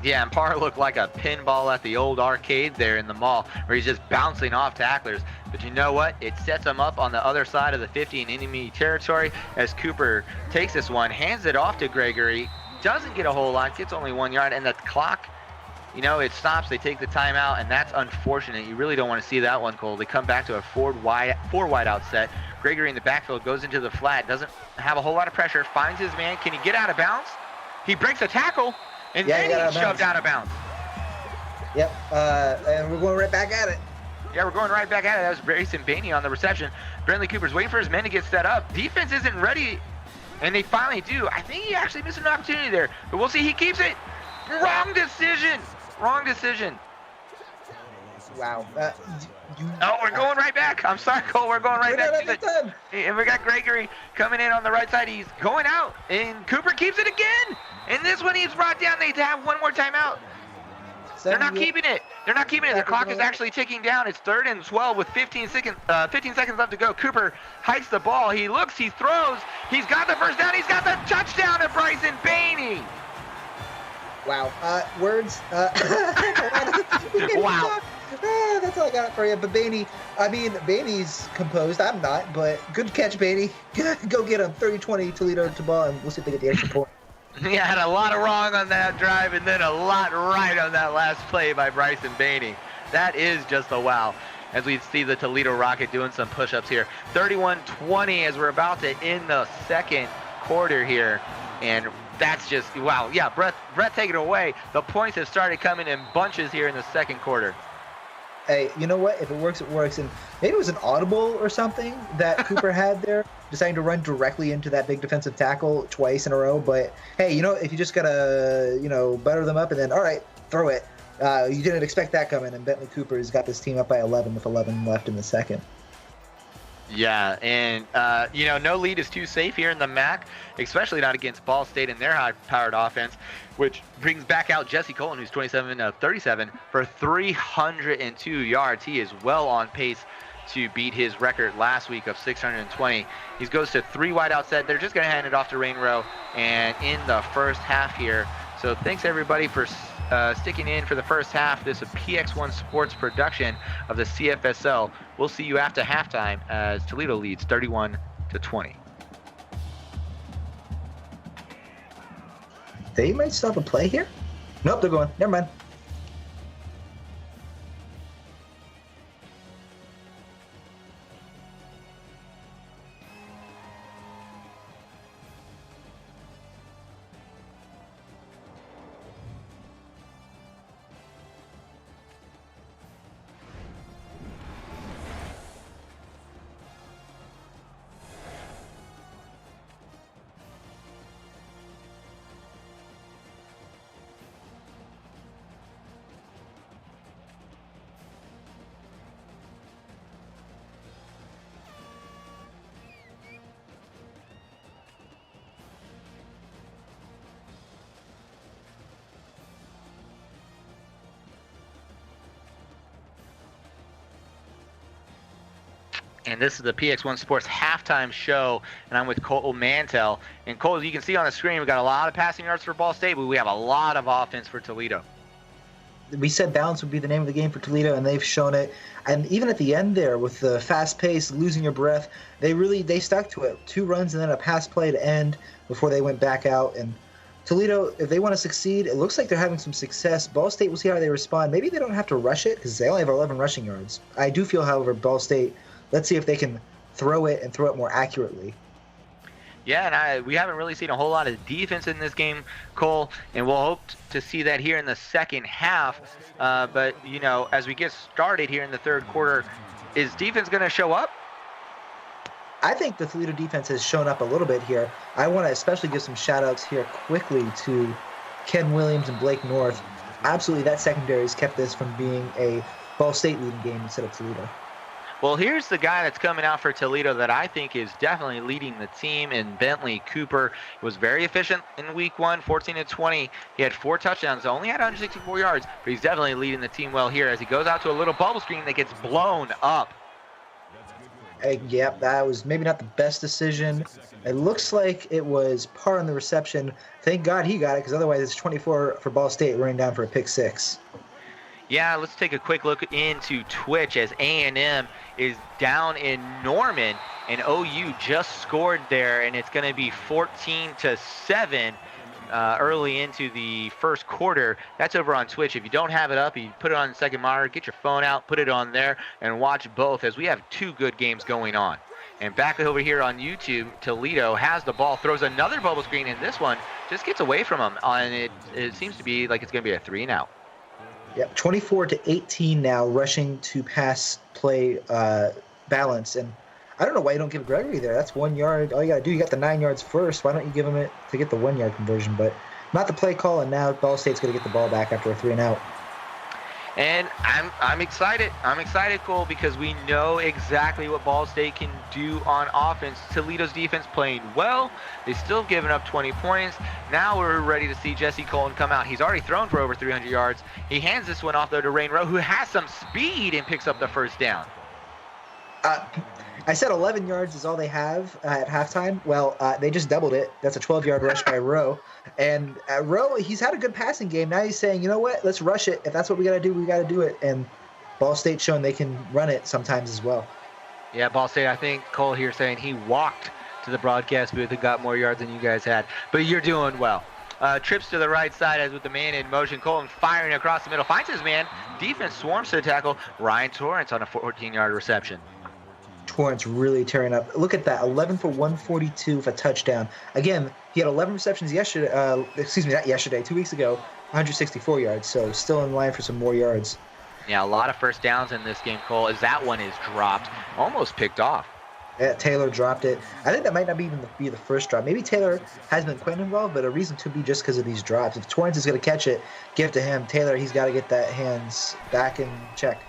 Yeah, and Parr looked like a pinball at the old arcade there in the mall, where he's just bouncing off tacklers. But you know what? It sets him up on the other side of the 50 in enemy territory as Cooper takes this one, hands it off to Gregory, doesn't get a whole lot, gets only 1 yard, and the clock, you know, it stops. They take the timeout, and that's unfortunate. You really don't want to see that one, Cole. They come back to a four wide out set. Gregory in the backfield goes into the flat, doesn't have a whole lot of pressure, finds his man. Can he get out of bounds? He breaks a tackle. And then he's shoved out of bounds.
Yep, and we're going right back at it.
Yeah, we're going right back at it. That was Brayson Baney on the reception. Bentley Cooper's waiting for his men to get set up. Defense isn't ready, and they finally do. I think he actually missed an opportunity there, but we'll see. He keeps it. Wrong decision. Wrong decision.
Wow.
Oh, we're going right back. I'm sorry, Cole. We're going right back to it. And we got Gregory coming in on the right side. He's going out, and Cooper keeps it again. And this one he's brought down. They have one more timeout. They're not keeping it. They're not keeping it. The clock is actually ticking down. It's 3rd and 12 with 15 seconds left to go. Cooper hikes the ball. He looks. He throws. He's got the first down. He's got the touchdown to Bryson Baney.
Wow. Words.
Wow.
That's all I got for you. But Baney's composed. I'm not. But good catch, Baney. Go get him. 30-20 Toledo to ball, and we'll see if they get the extra point.
He had a lot of wrong on that drive and then a lot right on that last play by Bryson Baney. That is just a wow. As we see the Toledo Rocket doing some push-ups here. 31-20 as we're about to end the second quarter here. And that's just, wow. Yeah, Brett, take it away. The points have started coming in bunches here in the second quarter.
Hey, you know what? If it works, it works. And maybe it was an audible or something that Cooper had there, deciding to run directly into that big defensive tackle twice in a row. But, hey, you know, if you just got to, butter them up and then, all right, throw it. You didn't expect that coming. And Bentley Cooper has got this team up by 11 with 11 left in the second.
Yeah, and, no lead is too safe here in the MAC, especially not against Ball State and their high-powered offense, which brings back out Jesse Colton, who's 27 of 37 for 302 yards. He is well on pace to beat his record last week of 620. He goes to 3 wide out set. They're just going to hand it off to Rain Row and in the first half here. So thanks, everybody, for sticking in for the first half. This is a PX1 Sports production of the CFSL. We'll see you after halftime as Toledo leads 31-20.
They might stop a play here. Nope, they're going. Never mind.
And this is the PX1 Sports halftime show, and I'm with Cole Mantell. And Cole, as you can see on the screen, we've got a lot of passing yards for Ball State, but we have a lot of offense for Toledo.
We said balance would be the name of the game for Toledo, and they've shown it. And even at the end there, with the fast pace, losing your breath, they stuck to it. 2 runs and then a pass play to end before they went back out. And Toledo, if they want to succeed, it looks like they're having some success. Ball State, we'll see how they respond. Maybe they don't have to rush it because they only have 11 rushing yards. I do feel, however, Ball State, let's see if they can throw it more accurately.
Yeah, and we haven't really seen a whole lot of defense in this game, Cole, and we'll hope to see that here in the second half. But, as we get started here in the third quarter, is defense going to show up?
I think the Toledo defense has shown up a little bit here. I want to especially give some shout-outs here quickly to Ken Williams and Blake North. Absolutely, that secondary has kept this from being a Ball State leading game instead of Toledo.
Well, here's the guy that's coming out for Toledo that I think is definitely leading the team in Bentley Cooper. He was very efficient in week 1, 14-20. He had 4 touchdowns, only had 164 yards, but he's definitely leading the team well here as he goes out to a little bubble screen that gets blown up.
Yep, that was maybe not the best decision. It looks like it was par on the reception. Thank God he got it, because otherwise it's 24 for Ball State running down for a pick 6.
Yeah, let's take a quick look into Twitch as A&M is down in Norman, and OU just scored there, and it's going to be 14-7 early into the first quarter. That's over on Twitch. If you don't have it up, you put it on the second monitor, get your phone out, put it on there, and watch both as we have 2 good games going on. And back over here on YouTube, Toledo has the ball, throws another bubble screen, and this one just gets away from him. And it seems to be like it's going to be a 3-and-out.
Yep, 24-18 now, rushing to pass play balance. And I don't know why you don't give Gregory there. That's 1 yard. All you got to do, you got the 9 yards first. Why don't you give him it to get the 1 yard conversion? But not the play call, and now Ball State's going to get the ball back after a 3-and-out.
And I'm excited. I'm excited, Cole, because we know exactly what Ball State can do on offense. Toledo's defense playing well. They've still given up 20 points. Now we're ready to see Jesse Colton come out. He's already thrown for over 300 yards. He hands this one off, though, to Rain Rowe, who has some speed and picks up the first down.
I said 11 yards is all they have at halftime. Well, they just doubled it. That's a 12-yard rush by Rowe. And Rowe, he's had a good passing game. Now he's saying, you know what, let's rush it. If that's what we got to do, we got to do it. And Ball State's showing they can run it sometimes as well.
Yeah, Ball State, I think Cole here saying he walked to the broadcast booth and got more yards than you guys had. But you're doing well. Trips to the right side as with the man in motion. Colton firing across the middle. Finds his man. Defense swarms to the tackle. Ryan Torrance on a 14-yard reception.
Torrance really tearing up. Look at that, 11 for 142 with a touchdown. Again, he had 11 receptions yesterday. Not yesterday, 2 weeks ago, 164 yards. So still in line for some more yards.
Yeah, a lot of first downs in this game, Cole, as that one is dropped, almost picked off.
Yeah, Taylor dropped it. I think that might not be the first drop. Maybe Taylor has been quite involved, but a reason could be just because of these drops. If Torrance is going to catch it, give it to him. Taylor, he's got to get that hands back in check.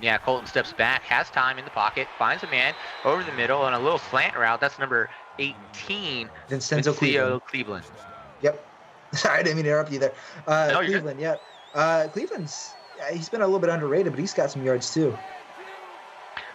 Yeah, Colton steps back, has time in the pocket, finds a man over the middle on a little slant route. That's number 18,
Vincenzo
Cleveland.
Yep. Sorry, I didn't mean to interrupt you there.
No,
Cleveland, yeah. Cleveland's, he's been a little bit underrated, but he's got some yards too.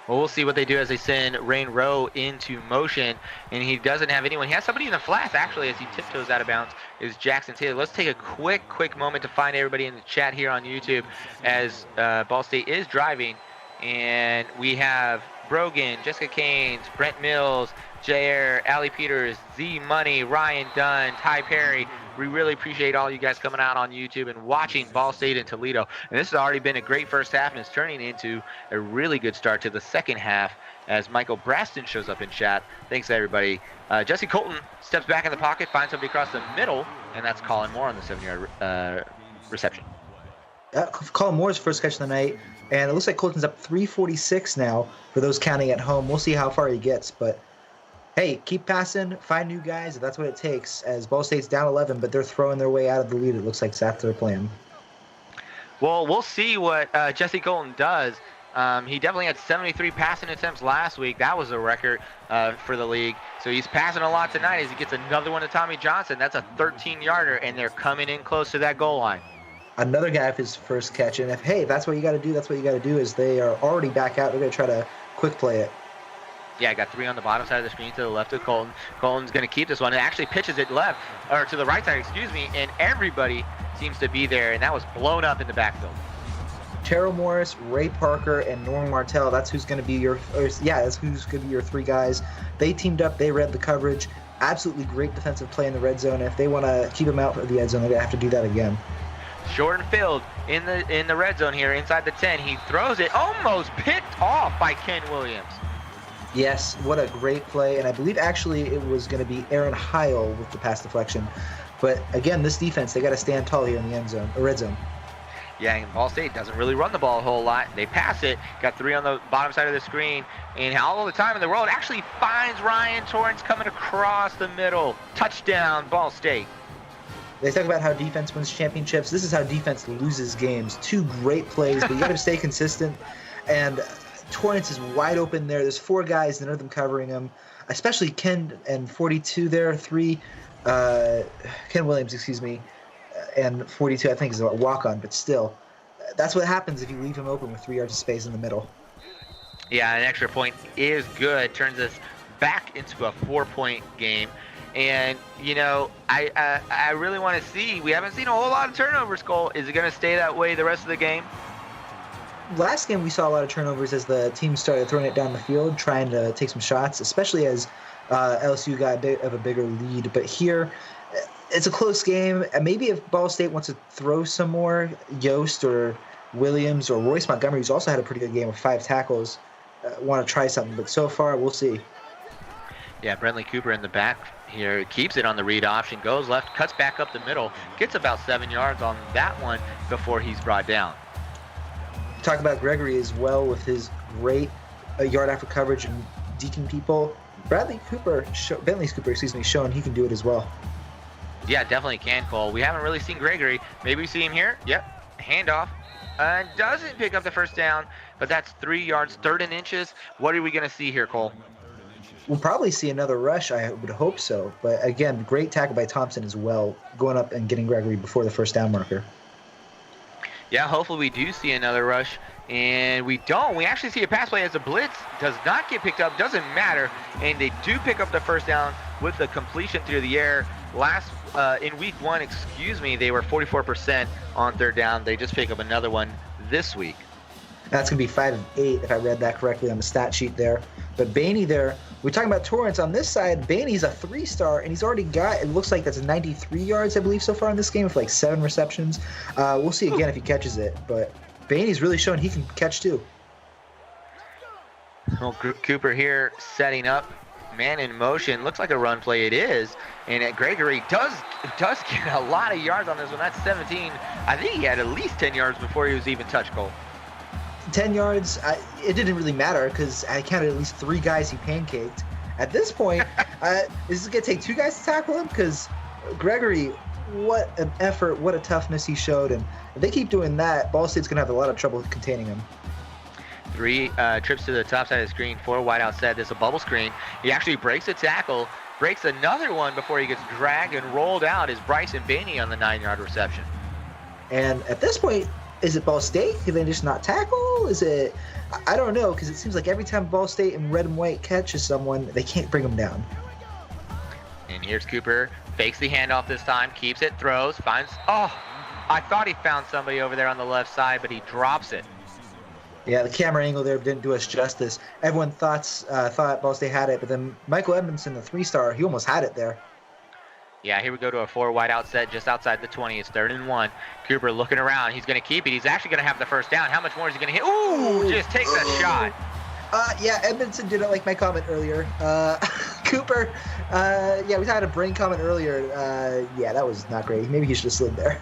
Well, we'll see what they do as they send Rain Rowe into motion, and he doesn't have anyone. He has somebody in the flats, actually, as he tiptoes out of bounds, is Jackson Taylor. Let's take a quick moment to find everybody in the chat here on YouTube as Ball State is driving, and we have Brogan, Jessica Caines, Brent Mills, Jair, Allie Peters, Z Money, Ryan Dunn, Ty Perry. We really appreciate all you guys coming out on YouTube and watching Ball State and Toledo. And this has already been a great first half, and it's turning into a really good start to the second half as Michael Braston shows up in chat. Thanks, everybody. Jesse Colton steps back in the pocket, finds somebody across the middle, and that's Colin Moore on the 7-yard reception.
Colin Moore's first catch of the night, and it looks like Colton's up 346 now for those counting at home. We'll see how far he gets, but hey, keep passing, find new guys, if that's what it takes, as Ball State's down 11, but they're throwing their way out of the lead. It looks like that's their plan.
Well, we'll see what Jesse Colton does. He definitely had 73 passing attempts last week. That was a record for the league. So he's passing a lot tonight as he gets another one to Tommy Johnson. That's a 13-yarder, and they're coming in close to that goal line.
Another guy with his first catch, and if that's what you got to do, that's what you got to do, is they are already back out. They're going to try to quick play it.
Yeah, I got 3 on the bottom side of the screen to the left of Colton. Colton's going to keep this one. It actually pitches it left, or to the right side, excuse me, and everybody seems to be there, and that was blown up in the backfield.
Terrell Morris, Ray Parker, and Norman Martell. That's who's going to be your three guys. They teamed up. They read the coverage. Absolutely great defensive play in the red zone. If they want to keep him out of the red zone, they're going to have to do that again.
Short and filled in the red zone here inside the 10. He throws it, almost picked off by Ken Williams.
Yes, what a great play. And I believe actually it was going to be Aaron Heil with the pass deflection. But again, this defense, they got to stand tall here in the end zone, or red zone.
Yeah, and Ball State doesn't really run the ball a whole lot. They pass it, got 3 on the bottom side of the screen, and all the time in the world actually finds Ryan Torrance coming across the middle. Touchdown, Ball State.
They talk about how defense wins championships. This is how defense loses games. 2 great plays, but you got to stay consistent. And Torrance is wide open there. There's 4 guys, none of them covering him, especially Ken and 42 there. 3, Ken Williams, excuse me, and 42 I think is a walk-on, but still. That's what happens if you leave him open with 3 yards of space in the middle.
Yeah, an extra point is good. Turns us back into a 4-point game. And, you know, I really want to see. We haven't seen a whole lot of turnovers, Cole. Is it going to stay that way the rest of the game?
Last game we saw a lot of turnovers as the team started throwing it down the field, trying to take some shots, especially as LSU got a bit of a bigger lead. But here, it's a close game. Maybe if Ball State wants to throw some more, Yost or Williams or Royce Montgomery, who's also had a pretty good game with 5 tackles, want to try something. But so far, we'll see.
Yeah, Brentley Cooper in the back here keeps it on the read option, goes left, cuts back up the middle, gets about 7 yards on that one before he's brought down.
Talk about Gregory as well with his great yard after coverage and deking people. Bentley Cooper, showing he can do it as well.
Yeah, definitely can, Cole. We haven't really seen Gregory. Maybe we see him here. Yep, handoff. Doesn't pick up the first down, but that's 3 yards, 3rd and inches. What are we going to see here, Cole?
We'll probably see another rush. I would hope so. But again, great tackle by Thompson as well, going up and getting Gregory before the first down marker.
Yeah, hopefully we do see another rush. And we don't. We actually see a pass play as a blitz. Does not get picked up. Doesn't matter. And they do pick up the first down with the completion through the air. In week 1, they were 44% on 3rd down. They just pick up another one this week.
That's going to be 5 of 8 if I read that correctly on the stat sheet there. But Bainey there, we're talking about Torrance on this side. Bainey's a 3-star, and he's already got, it looks like that's 93 yards, I believe, so far in this game with like 7 receptions. We'll see again if he catches it. But Bainey's really showing he can catch too.
Well, Cooper here setting up. Man in motion. Looks like a run play. It is. And Gregory does get a lot of yards on this one. That's 17. I think he had at least 10 yards before he was even touched, Cole.
10 yards, it didn't really matter because I counted at least 3 guys he pancaked. At this point, is this going to take 2 guys to tackle him? Because Gregory, what an effort, what a toughness he showed. And if they keep doing that, Ball State's going to have a lot of trouble containing him.
3 trips to the top side of the screen, 4 wide out set. There's a bubble screen. He actually breaks a tackle, breaks another one before he gets dragged and rolled out is Bryson Bainey on the 9-yard reception.
And at this point, is it Ball State? Can they just not tackle? Is it? I don't know, because it seems like every time Ball State in red and white catches someone, they can't bring them down.
And here's Cooper, fakes the handoff this time, keeps it, throws, finds, oh, I thought he found somebody over there on the left side, but he drops it.
Yeah, the camera angle there didn't do us justice. Everyone thought Ball State had it, but then Michael Edmondson, the 3-star, he almost had it there.
Yeah, here we go to a 4 wide out set just outside the 20. It's 3rd and 1. Cooper looking around. He's going to keep it. He's actually going to have the first down. How much more is he going to hit? Ooh, just takes a shot.
Yeah, Edmondson didn't like my comment earlier. Cooper, we had a brain comment earlier. Yeah, that was not great. Maybe he should have slid there.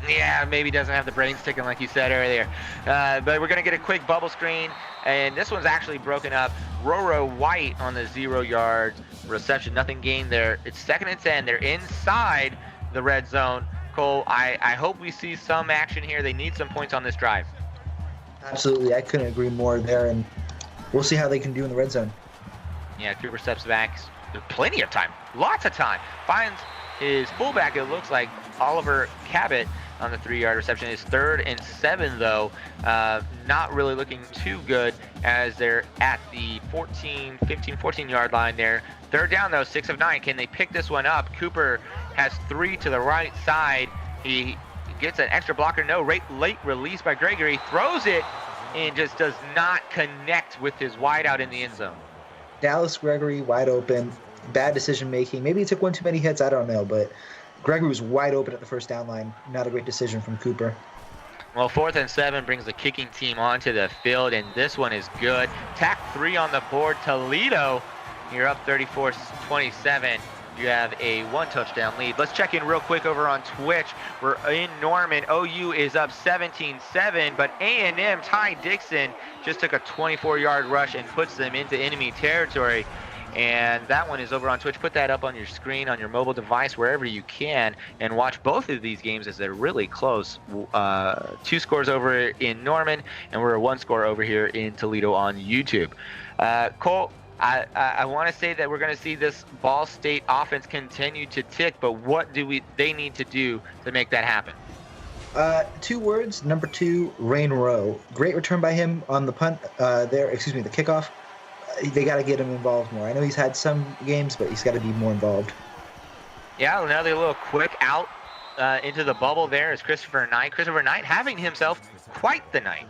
Yeah, maybe doesn't have the brain sticking like you said earlier. But we're going to get a quick bubble screen. And this one's actually broken up. Roro White on the 0-yard reception. Nothing gained there. It's 2nd and 10. They're inside the red zone. Cole, I hope we see some action here. They need some points on this drive.
Absolutely. I couldn't agree more there. And we'll see how they can do in the red zone.
Yeah, Cooper steps back. There's plenty of time. Lots of time. Finds his fullback, it looks like, Oliver Cabot on the 3-yard reception. Is 3rd and 7, though. Not really looking too good as they're at the 14-yard line there. 3rd down, though, 6 of 9. Can they pick this one up? Cooper has 3 to the right side. He gets an extra blocker. No, late release by Gregory. Throws it and just does not connect with his wideout in the end zone.
Dallas Gregory wide open. Bad decision making. Maybe he took one too many hits. I don't know, but Gregory was wide open at the first down line. Not a great decision from Cooper.
Well, 4th and 7 brings the kicking team onto the field, and this one is good. Tack 3 on the board. Toledo, you're up 34-27. You have a 1-touchdown lead. Let's check in real quick over on Twitch. We're in Norman. OU is up 17-7, but A&M, Ty Dixon, just took a 24-yard rush and puts them into enemy territory. And that one is over on Twitch. Put that up on your screen, on your mobile device, wherever you can, and watch both of these games as they're really close. 2 scores over in Norman, and we're 1 score over here in Toledo on YouTube. Cole, I want to say that we're going to see this Ball State offense continue to tick, but what do they need to do to make that happen?
2 words. Number 2, Rain Rowe. Great return by him on the punt the kickoff. They got to get him involved more. I know he's had some games, but he's got to be more involved.
Yeah, another little quick out into the bubble there is Christopher Knight. Christopher Knight having himself quite the night.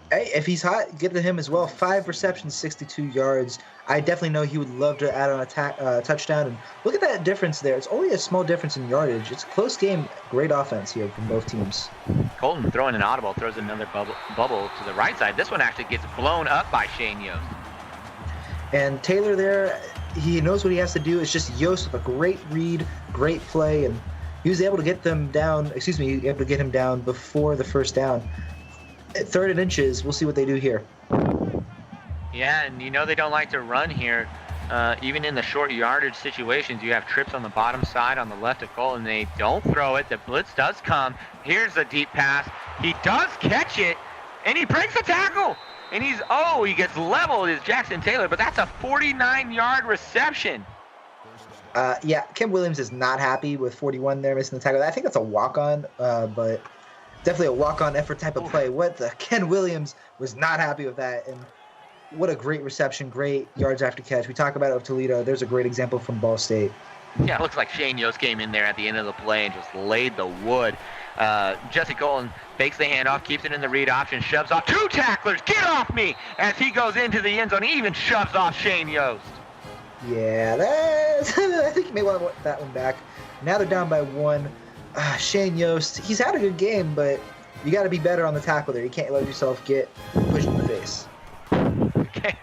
Hey, if he's hot, get to him as well. 5 receptions, 62 yards. I definitely know he would love to add on a touchdown. And look at that difference there. It's only a small difference in yardage. It's a close game. Great offense here from both teams.
Colton throwing an audible, throws another bubble to the right side. This one actually gets blown up by Shane Yost.
And Taylor there, he knows what he has to do. It's just Yost with a great read, great play, and he was able to get him down before the first down. At 3rd and inches, we'll see what they do here.
Yeah, and they don't like to run here. Even in the short yardage situations, you have trips on the bottom side on the left of Cole, and they don't throw it. The blitz does come. Here's a deep pass. He does catch it, and he breaks the tackle. And he gets leveled is Jackson Taylor, but that's a 49-yard reception.
Ken Williams is not happy with 41 there, missing the tackle. I think that's a walk-on, but definitely a walk-on effort type of play. Ken Williams was not happy with that, and what a great reception, great yards after catch. We talk about it with Toledo. There's a great example from Ball State.
Yeah, it looks like Shane Yost came in there at the end of the play and just laid the wood. Jesse Colton fakes the handoff, keeps it in the read option, shoves off 2 tacklers. Get off me! As he goes into the end zone, he even shoves off Shane Yost.
Yeah, I think you may want that one back. Now they're down by 1. Shane Yost, he's had a good game, but you got to be better on the tackle there. You can't let yourself get pushed in the face.
Okay.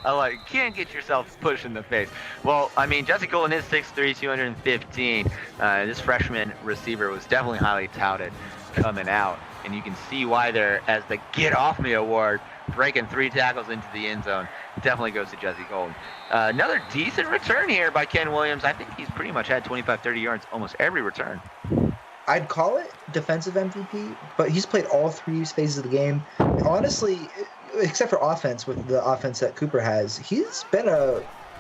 You can't get yourself pushed in the face. Well, Jesse Colton is 6'3", 215. This freshman receiver was definitely highly touted coming out. And you can see why they're, as the Get Off Me award, breaking 3 tackles into the end zone. Definitely goes to Jesse Colton. Another decent return here by Ken Williams. I think he's pretty much had 25, 30 yards almost every return.
I'd call it defensive MVP, but he's played all 3 phases of the game. Honestly, except for offense, with the offense that Cooper has, he's been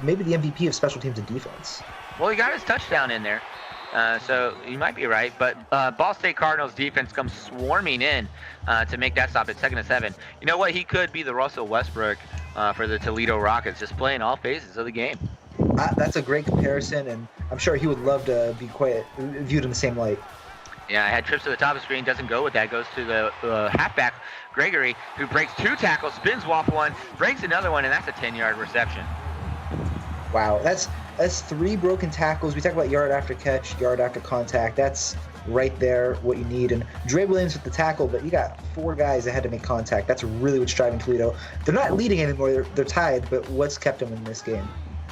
maybe the MVP of special teams and defense.
Well, he got his touchdown in there, so you might be right. But Ball State Cardinals defense comes swarming in to make that stop at 2nd and 7. You know what? He could be the Russell Westbrook for the Toledo Rockets, just playing all phases of the game.
That's a great comparison, and I'm sure he would love to be viewed in the same light.
Yeah, I had trips to the top of the screen, doesn't go with that, goes to the halfback, Gregory, who breaks 2 tackles, spins off 1, breaks another one, and that's a 10-yard reception.
Wow, that's 3 broken tackles. We talk about yard after catch, yard after contact. That's right there what you need. And Dre Williams with the tackle, but you got 4 guys that had to make contact. That's really what's driving Toledo. They're not leading anymore. They're tied, but what's kept them in this game?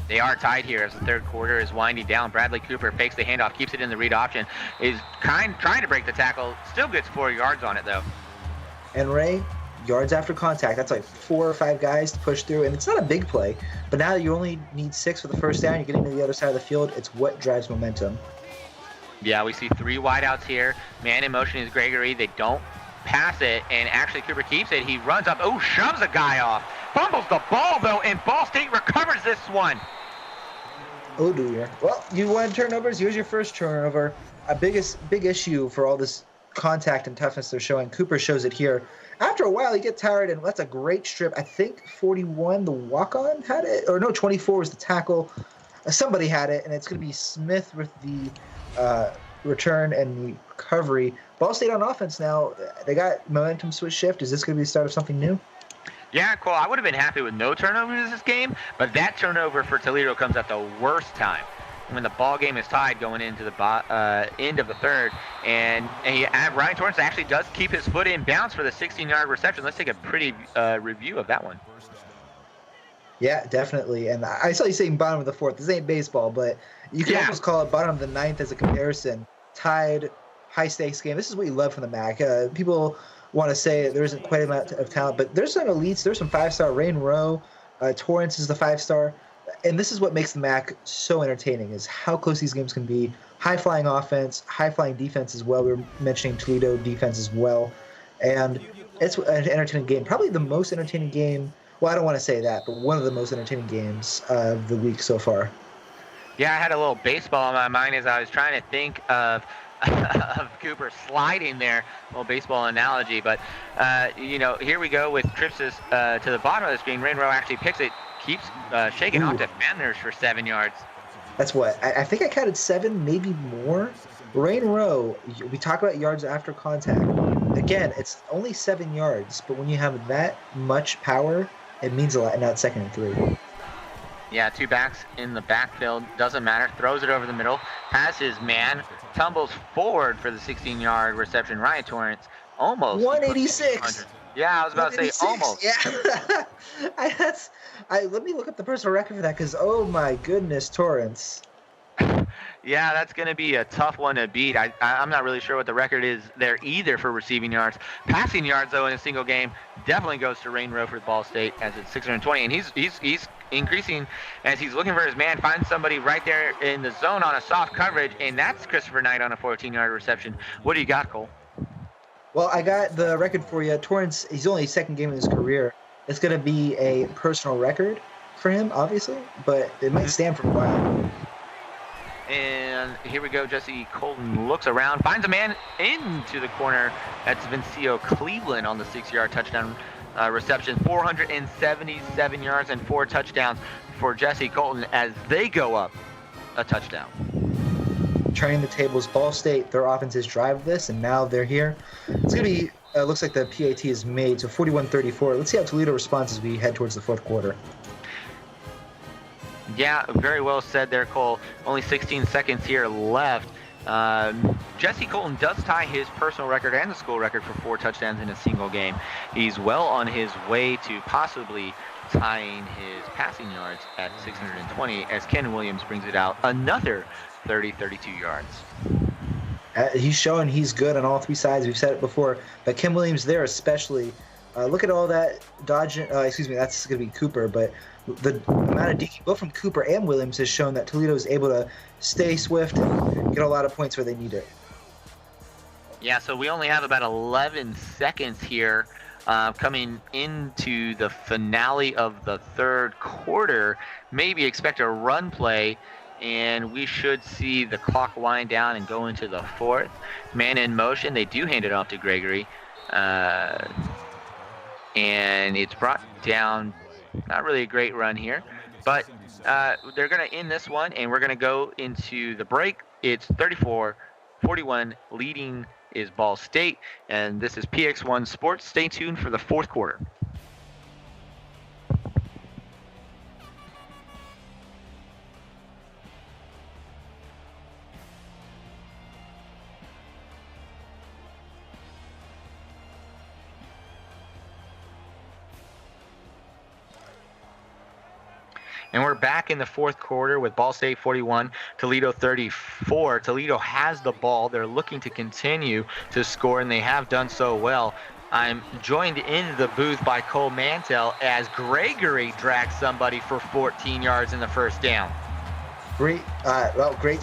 They are tied here as the 3rd quarter is winding down. Bradley Cooper fakes the handoff, keeps it in the read option, is trying to break the tackle, still gets 4 yards on it though.
And Ray, yards after contact, that's like 4 or 5 guys to push through, and it's not a big play, but now you only need 6 for the first down, you're getting to the other side of the field, it's what drives momentum.
Yeah, we see 3 wideouts here. Man in motion is Gregory. They don't pass it, and actually Cooper keeps it. He runs up, shoves a guy off. Fumbles the ball though, and Ball State recovers this one.
Oh dear. Well, you wanted turnovers. Here's your first turnover. A big issue for all this contact and toughness they're showing. Cooper shows it here. After a while, you get tired, and that's a great strip. I think 41, the walk-on, had it. Or no, 24 was the tackle. Somebody had it, and it's going to be Smith with the return and the recovery. Ball State on offense now. They got momentum switch shift. Is this going to be the start of something new?
Yeah, Cole, I would have been happy with no turnovers in this game, but that turnover for Toledo comes at the worst time. When the ball game is tied going into the end of the 3rd, and Ryan Torrance actually does keep his foot in bounds for the 16-yard reception. Let's take a pretty review of that one.
Yeah, definitely. And I saw you saying bottom of the 4th. This ain't baseball, but you can almost call it bottom of the 9th as a comparison. Tied, high-stakes game. This is what you love from the MAC. People want to say there isn't quite a amount of talent, but there's some elites. There's some 5-star. Rain Rowe, Torrance is the 5-star. and this is what makes the MAC so entertaining, is how close these games can be. High-flying offense, high-flying defense as well. We were mentioning Toledo defense as well. And it's an entertaining game. Probably the most entertaining game. Well, I don't want to say that, but one of the most entertaining games of the week so far.
Yeah, I had a little baseball on my mind as I was trying to think of Cooper sliding there, a little baseball analogy. But, here we go with Tripsis to the bottom of the screen. Rainbow actually picks it, keeps shaking off defenders for 7 yards.
That's what I think I counted 7, maybe more. Rain Row, we talk about yards after contact. Again, it's only 7 yards, but when you have that much power, it means a lot. And now it's 2nd and 3.
Yeah, 2 backs in the backfield. Doesn't matter. Throws it over the middle. Has his man. Tumbles forward for the 16-yard reception. Ryan Torrance almost.
186.
Yeah, I was about to say almost.
Yeah. Let me look up the personal record for that, because, oh my goodness, Torrance.
Yeah, that's going to be a tough one to beat. I'm not really sure what the record is there either for receiving yards. Passing yards, though, in a single game definitely goes to Rain Row for Ball State, as it's 620. And he's increasing as he's looking for his man, finds somebody right there in the zone on a soft coverage, and that's Christopher Knight on a 14-yard reception. What do you got, Cole?
Well, I got the record for you. Torrance, he's only 2nd game in his career. It's going to be a personal record for him, obviously, but it might stand for a while.
And here we go. Jesse Colton looks around, finds a man into the corner. That's Vincio Cleveland on the 6-yard touchdown reception. 477 yards and 4 touchdowns for Jesse Colton as they go up a touchdown.
Turning the tables, Ball State, their offenses drive this, and now they're here. It's going to be, looks like the PAT is made, so 41-34. Let's see how Toledo responds as we head towards the 4th quarter.
Yeah, very well said there, Cole. Only 16 seconds here left. Jesse Colton does tie his personal record and the school record for 4 touchdowns in a single game. He's well on his way to possibly tying his passing yards at 620 as Ken Williams brings it out another 32 yards.
He's showing he's good on all 3 sides. We've said it before, but Ken Williams there especially. Look at all that dodging. That's going to be Cooper, but the amount of DQ, both from Cooper and Williams, has shown that Toledo is able to stay swift and get a lot of points where they need it.
Yeah, so we only have about 11 seconds here coming into the finale of the 3rd quarter. Maybe expect a run play, and we should see the clock wind down and go into the 4th. Man in motion. They do hand it off to Gregory. And it's brought down. Not really a great run here, but they're going to end this one, and we're going to go into the break. It's 34-41, leading is Ball State, and this is PX1 Sports. Stay tuned for the 4th quarter. And we're back in the 4th quarter with Ball State 41, Toledo 34. Toledo has the ball. They're looking to continue to score, and they have done so well. I'm joined in the booth by Cole Mantell as Gregory drags somebody for 14 yards in the 1st down.
Great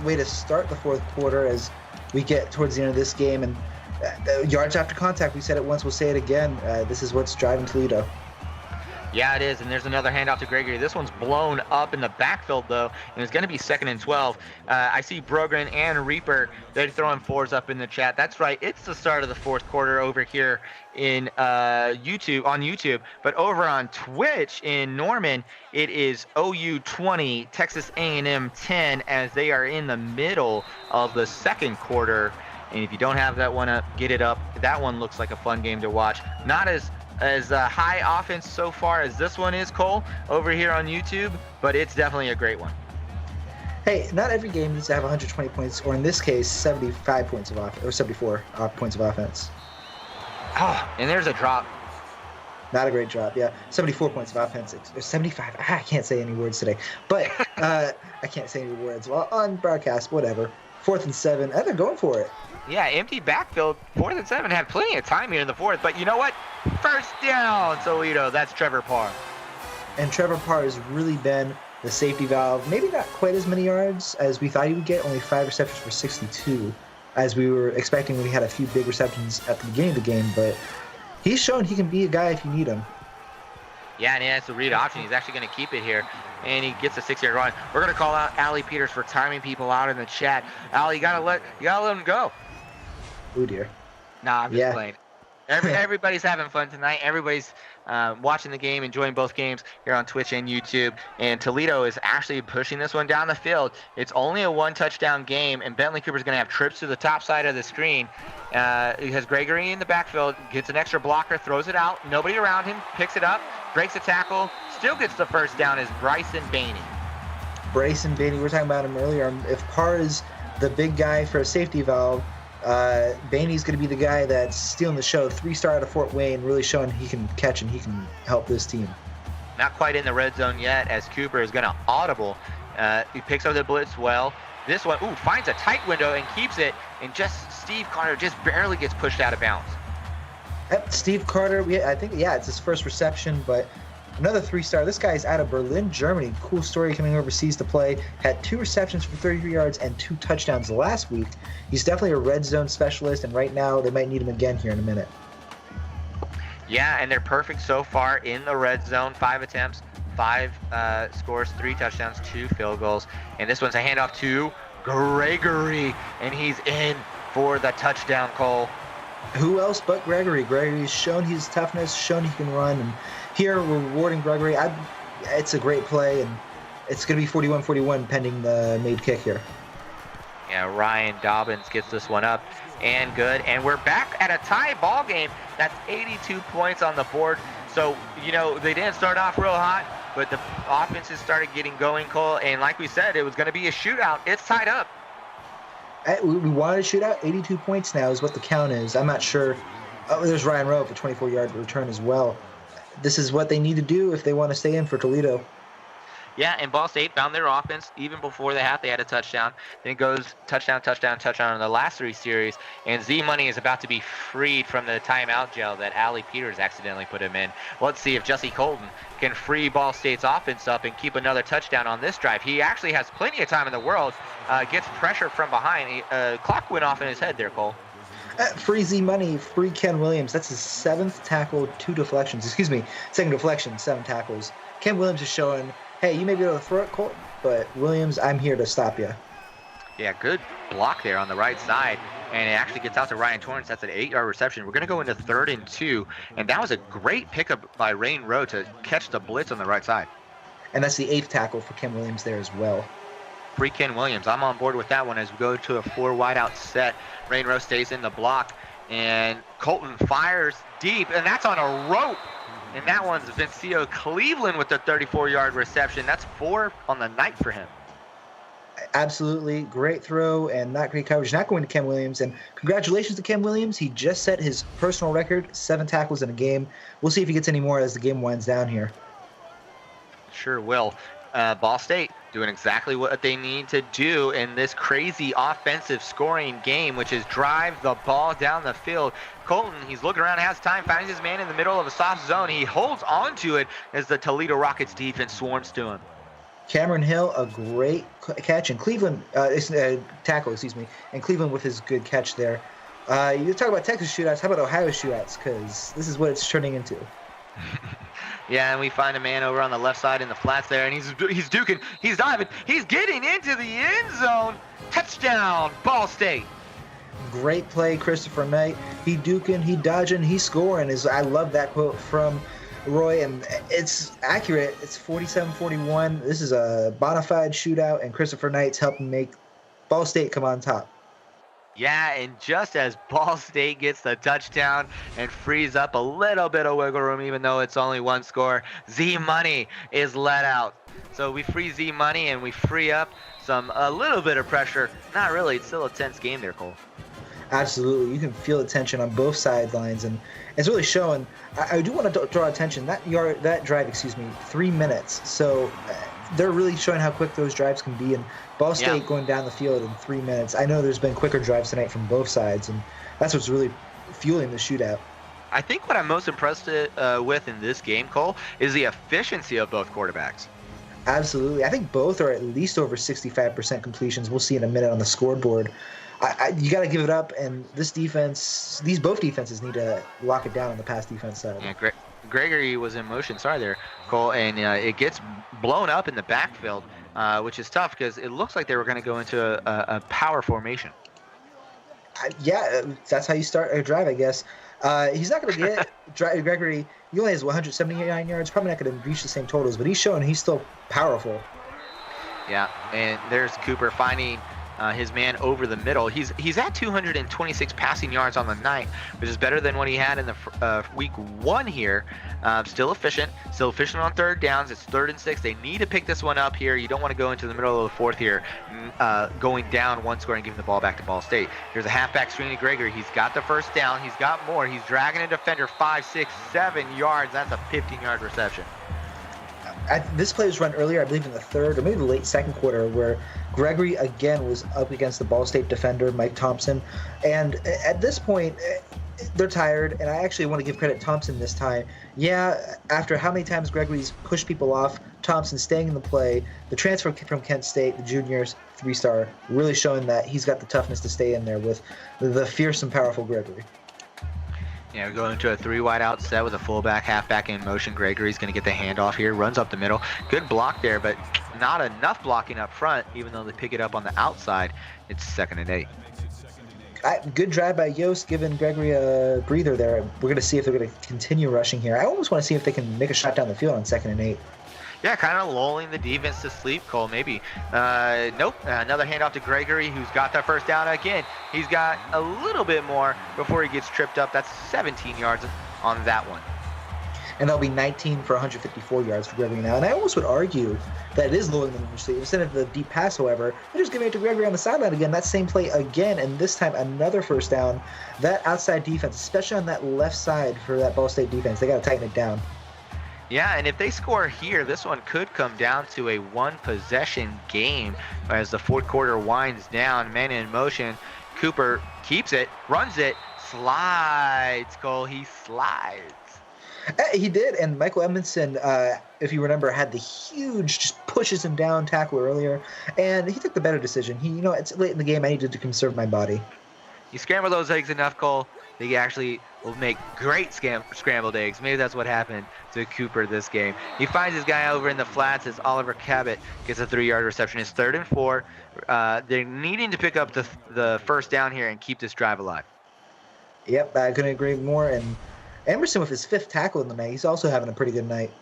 way to start the 4th quarter as we get towards the end of this game. And yards after contact, we said it once, we'll say it again. This is what's driving Toledo.
Yeah, it is, and there's another handoff to Gregory. This one's blown up in the backfield, though, and it's going to be 2nd and 12. I see Brogren and Reaper. They're throwing 4s up in the chat. That's right. It's the start of the 4th quarter over here in YouTube. But over on Twitch in Norman, it is OU 20, Texas A&M 10, as they are in the middle of the 2nd quarter. And if you don't have that one up, get it up. That one looks like a fun game to watch. Not as high offense so far as this one is, Cole, over here on YouTube, but it's definitely a great one.
Hey, not every game needs to have 120 points, or in this case, 75 points of offense, or 74 points of offense.
Oh, and there's a drop.
Not a great drop, yeah. 74 points of offense, or 75. I can't say any words today, but I can't say any words. Well, on broadcast, whatever. 4th and 7, and they're going for it.
Yeah, empty backfield. 4th and 7 had plenty of time here in the 4th, but you know what? 1st down, Toledo. That's Trevor Parr.
And Trevor Parr has really been the safety valve. Maybe not quite as many yards as we thought he would get, only 5 receptions for 62, as we were expecting when he had a few big receptions at the beginning of the game. But he's shown he can be a guy if you need him.
Yeah, and he has the read option. He's actually going to keep it here, and he gets a 6-yard run. We're going to call out Allie Peters for timing people out in the chat. Allie, you gotta let him go.
Oh dear.
Nah, I'm just playing. Everybody's having fun tonight. Everybody's watching the game, enjoying both games here on Twitch and YouTube. And Toledo is actually pushing this one down the field. It's only a 1-touchdown game, and Bentley Cooper's going to have trips to the top side of the screen. He has Gregory in the backfield, gets an extra blocker, throws it out. Nobody around him, picks it up, breaks a tackle, still gets the first down is Bryson Baney.
Bryson Baney, we were talking about him earlier. If Carr is the big guy for a safety valve, Baney's going to be the guy that's stealing the show. 3-star out of Fort Wayne, really showing he can catch and he can help this team.
Not quite in the red zone yet, as Cooper is going to audible. He picks up the blitz well. This one, finds a tight window and keeps it, and just Steve Carter just barely gets pushed out of bounds.
Steve Carter, I think, it's his first reception, but another 3-star. This guy's out of Berlin, Germany. Cool story, coming overseas to play. Had 2 receptions for 33 yards and 2 touchdowns last week. He's definitely a red zone specialist, and right now they might need him again here in a minute.
Yeah, and they're perfect so far in the red zone. 5 attempts, 5 scores, 3 touchdowns, 2 field goals. And this one's a handoff to Gregory, and he's in for the touchdown, Cole.
Who else but Gregory? Gregory's shown his toughness, shown he can run, and here we're rewarding Gregory. It's a great play, and it's going to be 41-41 pending the made kick here.
Yeah, Ryan Dobbins gets this one up and good. And we're back at a tie ball game. That's 82 points on the board. So, they didn't start off real hot, but the offenses started getting going, Cole. And like we said, it was going to be a shootout. It's tied up.
We wanted a shootout. 82 points now is what the count is. I'm not sure. Oh, there's Ryan Rowe for 24-yard return as well. This is what they need to do if they want to stay in for Toledo.
Yeah, and Ball State found their offense even before the half. They had a touchdown. Then it goes touchdown in the last 3 series. And Z-Money is about to be freed from the timeout jail that Allie Peters accidentally put him in. Let's see if Jesse Colton can free Ball State's offense up and keep another touchdown on this drive. He actually has plenty of time in the world. Gets pressure from behind. Clock went off in his head there, Cole.
Free Z-Money, free Ken Williams. That's his 7th tackle, 2 deflections. Excuse me, 2nd deflection, 7 tackles. Ken Williams is showing, hey, you may be able to throw it, Colt, but Williams, I'm here to stop you.
Yeah, good block there on the right side, and it actually gets out to Ryan Torrance. That's an 8-yard reception. We're going to go into 3rd and 2, and that was a great pickup by Rain Rowe to catch the blitz on the right side.
And that's the 8th tackle for Ken Williams there as well.
Free Ken Williams. I'm on board with that one as we go to a 4 wideout set. Rain Rowe stays in the block, and Colton fires deep, and that's on a rope. And that one's Vincio Cleveland with the 34-yard reception. That's 4 on the night for him.
Absolutely. Great throw and not great coverage. Not going to Ken Williams. And congratulations to Ken Williams. He just set his personal record, 7 tackles in a game. We'll see if he gets any more as the game winds down here.
Sure will. Ball State doing exactly what they need to do in this crazy offensive scoring game, which is drive the ball down the field. Colton, he's looking around, has time, finds his man in the middle of a soft zone. He holds on to it as the Toledo Rockets defense swarms to him.
Cameron Hill, a great catch, and Cleveland, tackle, excuse me, and Cleveland with his good catch there. You talk about Texas shootouts, how about Ohio shootouts? Because this is what it's turning into.
Yeah, and we find a man over on the left side in the flats there, and he's duking, he's diving, he's getting into the end zone. Touchdown, Ball State.
Great play, Christopher Knight. He duking, he dodging, he scoring. I love that quote from Roy, and it's accurate. It's 47-41. This is a bona fide shootout, and Christopher Knight's helping make Ball State come on top.
Yeah, and just as Ball State gets the touchdown and frees up a little bit of wiggle room, even though it's only 1 score, Z-Money is let out. So we free Z-Money and we free up a little bit of pressure. Not really. It's still a tense game there, Cole.
Absolutely. You can feel the tension on both sidelines, and it's really showing. I do want to draw attention. That drive, 3 minutes. So they're really showing how quick those drives can be, and Ball State going down the field in 3 minutes. I know there's been quicker drives tonight from both sides, and that's what's really fueling the shootout.
I think what I'm most impressed with in this game, Cole, is the efficiency of both quarterbacks.
Absolutely. I think both are at least over 65% completions. We'll see in a minute on the scoreboard. You got to give it up, and this defense, both defenses need to lock it down on the pass defense side.
Yeah, Gregory was in motion. Sorry there, Cole, and it gets blown up in the backfield, which is tough because it looks like they were going to go into a power formation.
Yeah, that's how you start a drive, I guess. He's not going to get Gregory. He only has 179 yards. Probably not going to reach the same totals, but he's showing he's still powerful.
Yeah, and there's Cooper finding his man over the middle. He's at 226 passing yards on the night, which is better than what he had in the week 1 here. Still efficient on third downs. It's 3rd and 6. They need to pick this one up here. You don't want to go into the middle of the 4th here, going down 1 score and giving the ball back to Ball State. Here's a halfback screen to Gregory. He's got the first down. He's got more. He's dragging a defender 5, 6, 7 yards. That's a 15-yard reception.
This play was run earlier, I believe in the 3rd or maybe the late 2nd quarter, where Gregory again was up against the Ball State defender, Mike Thompson. And at this point, they're tired, and I actually want to give credit to Thompson this time. Yeah, after how many times Gregory's pushed people off, Thompson staying in the play, the transfer from Kent State, the juniors, 3-star, really showing that he's got the toughness to stay in there with the fearsome, powerful Gregory.
Yeah, we're going to a 3 wide out set with a fullback, halfback in motion. Gregory's going to get the handoff here, runs up the middle. Good block there, but not enough blocking up front, even though they pick it up on the outside. It's 2nd and 8.
Good drive by Yost, giving Gregory a breather there. We're going to see if they're going to continue rushing here. I almost want to see if they can make a shot down the field on 2nd and 8.
Yeah, kind of lulling the defense to sleep, Cole, maybe. Nope, another handoff to Gregory, who's got that first down again. He's got a little bit more before he gets tripped up. That's 17 yards on that one.
And that'll be 19 for 154 yards for Gregory now. And I almost would argue that it is lulling them to sleep. Instead of the deep pass, however, they're just giving it to Gregory on the sideline again. That same play again, and this time another first down. That outside defense, especially on that left side for that Ball State defense, they got to tighten it down.
Yeah, and if they score here, this one could come down to a 1-possession game as the 4th quarter winds down. Man in motion. Cooper keeps it, runs it, slides, Cole. He slides.
He did, and Michael Edmondson, if you remember, had the huge, just pushes him down tackle earlier, and he took the better decision. It's late in the game. I needed to conserve my body.
You scramble those eggs enough, Cole, they actually will make great scrambled eggs. Maybe that's what happened to Cooper this game. He finds his guy over in the flats as Oliver Cabot gets a 3-yard reception. It's 3rd and 4. They're needing to pick up the first down here and keep this drive alive.
Yep, I couldn't agree more. And Emerson with his 5th tackle in the night, he's also having a pretty good night.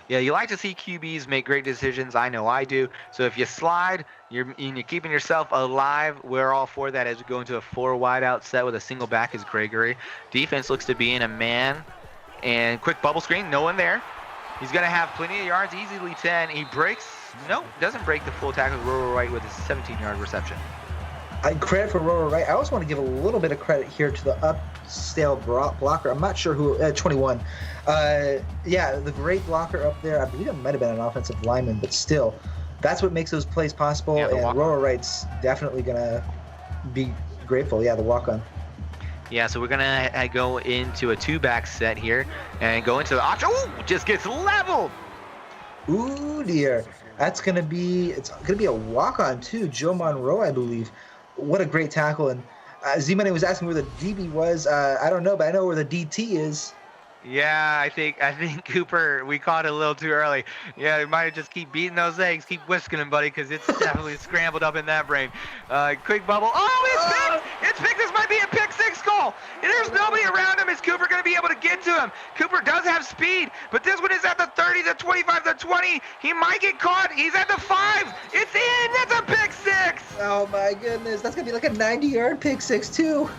Yeah, you like to see QBs make great decisions. I know I do. So if you slide, you're keeping yourself alive. We're all for that as we go into a 4 wide out set with a single back as Gregory. Defense looks to be in a man. And quick bubble screen, no one there. He's going to have plenty of yards, easily 10. He breaks, doesn't break the full tackle with Roro Wright with his 17-yard reception.
Credit for Roro Wright. I also want to give a little bit of credit here to the upscale blocker. I'm not sure who, 21. Yeah, the great blocker up there. I believe it might have been an offensive lineman, but still, that's what makes those plays possible. Yeah, and Roro Wright's definitely going to be grateful. Yeah, the walk-on.
Yeah, so we're going to go into a 2-back set here and go into the option. Ooh, just gets leveled.
Ooh, dear. It's going to be a walk-on, too. Joe Monroe, I believe. What a great tackle. And Z-Money was asking where the DB was. I don't know, but I know where the DT is.
Yeah, I think Cooper, we caught it a little too early. Yeah, we might have just keep beating those eggs, keep whisking them, buddy, because it's definitely scrambled up in that brain. Quick bubble. Oh, it's picked! It's picked! This might be a pick 6 goal! There's nobody around him. Is Cooper going to be able to get to him? Cooper does have speed, but this one is at the 30, the 25, the 20. He might get caught. He's at the 5. It's in! That's a pick 6!
Oh, my goodness. That's going to be like a 90-yard pick 6, too.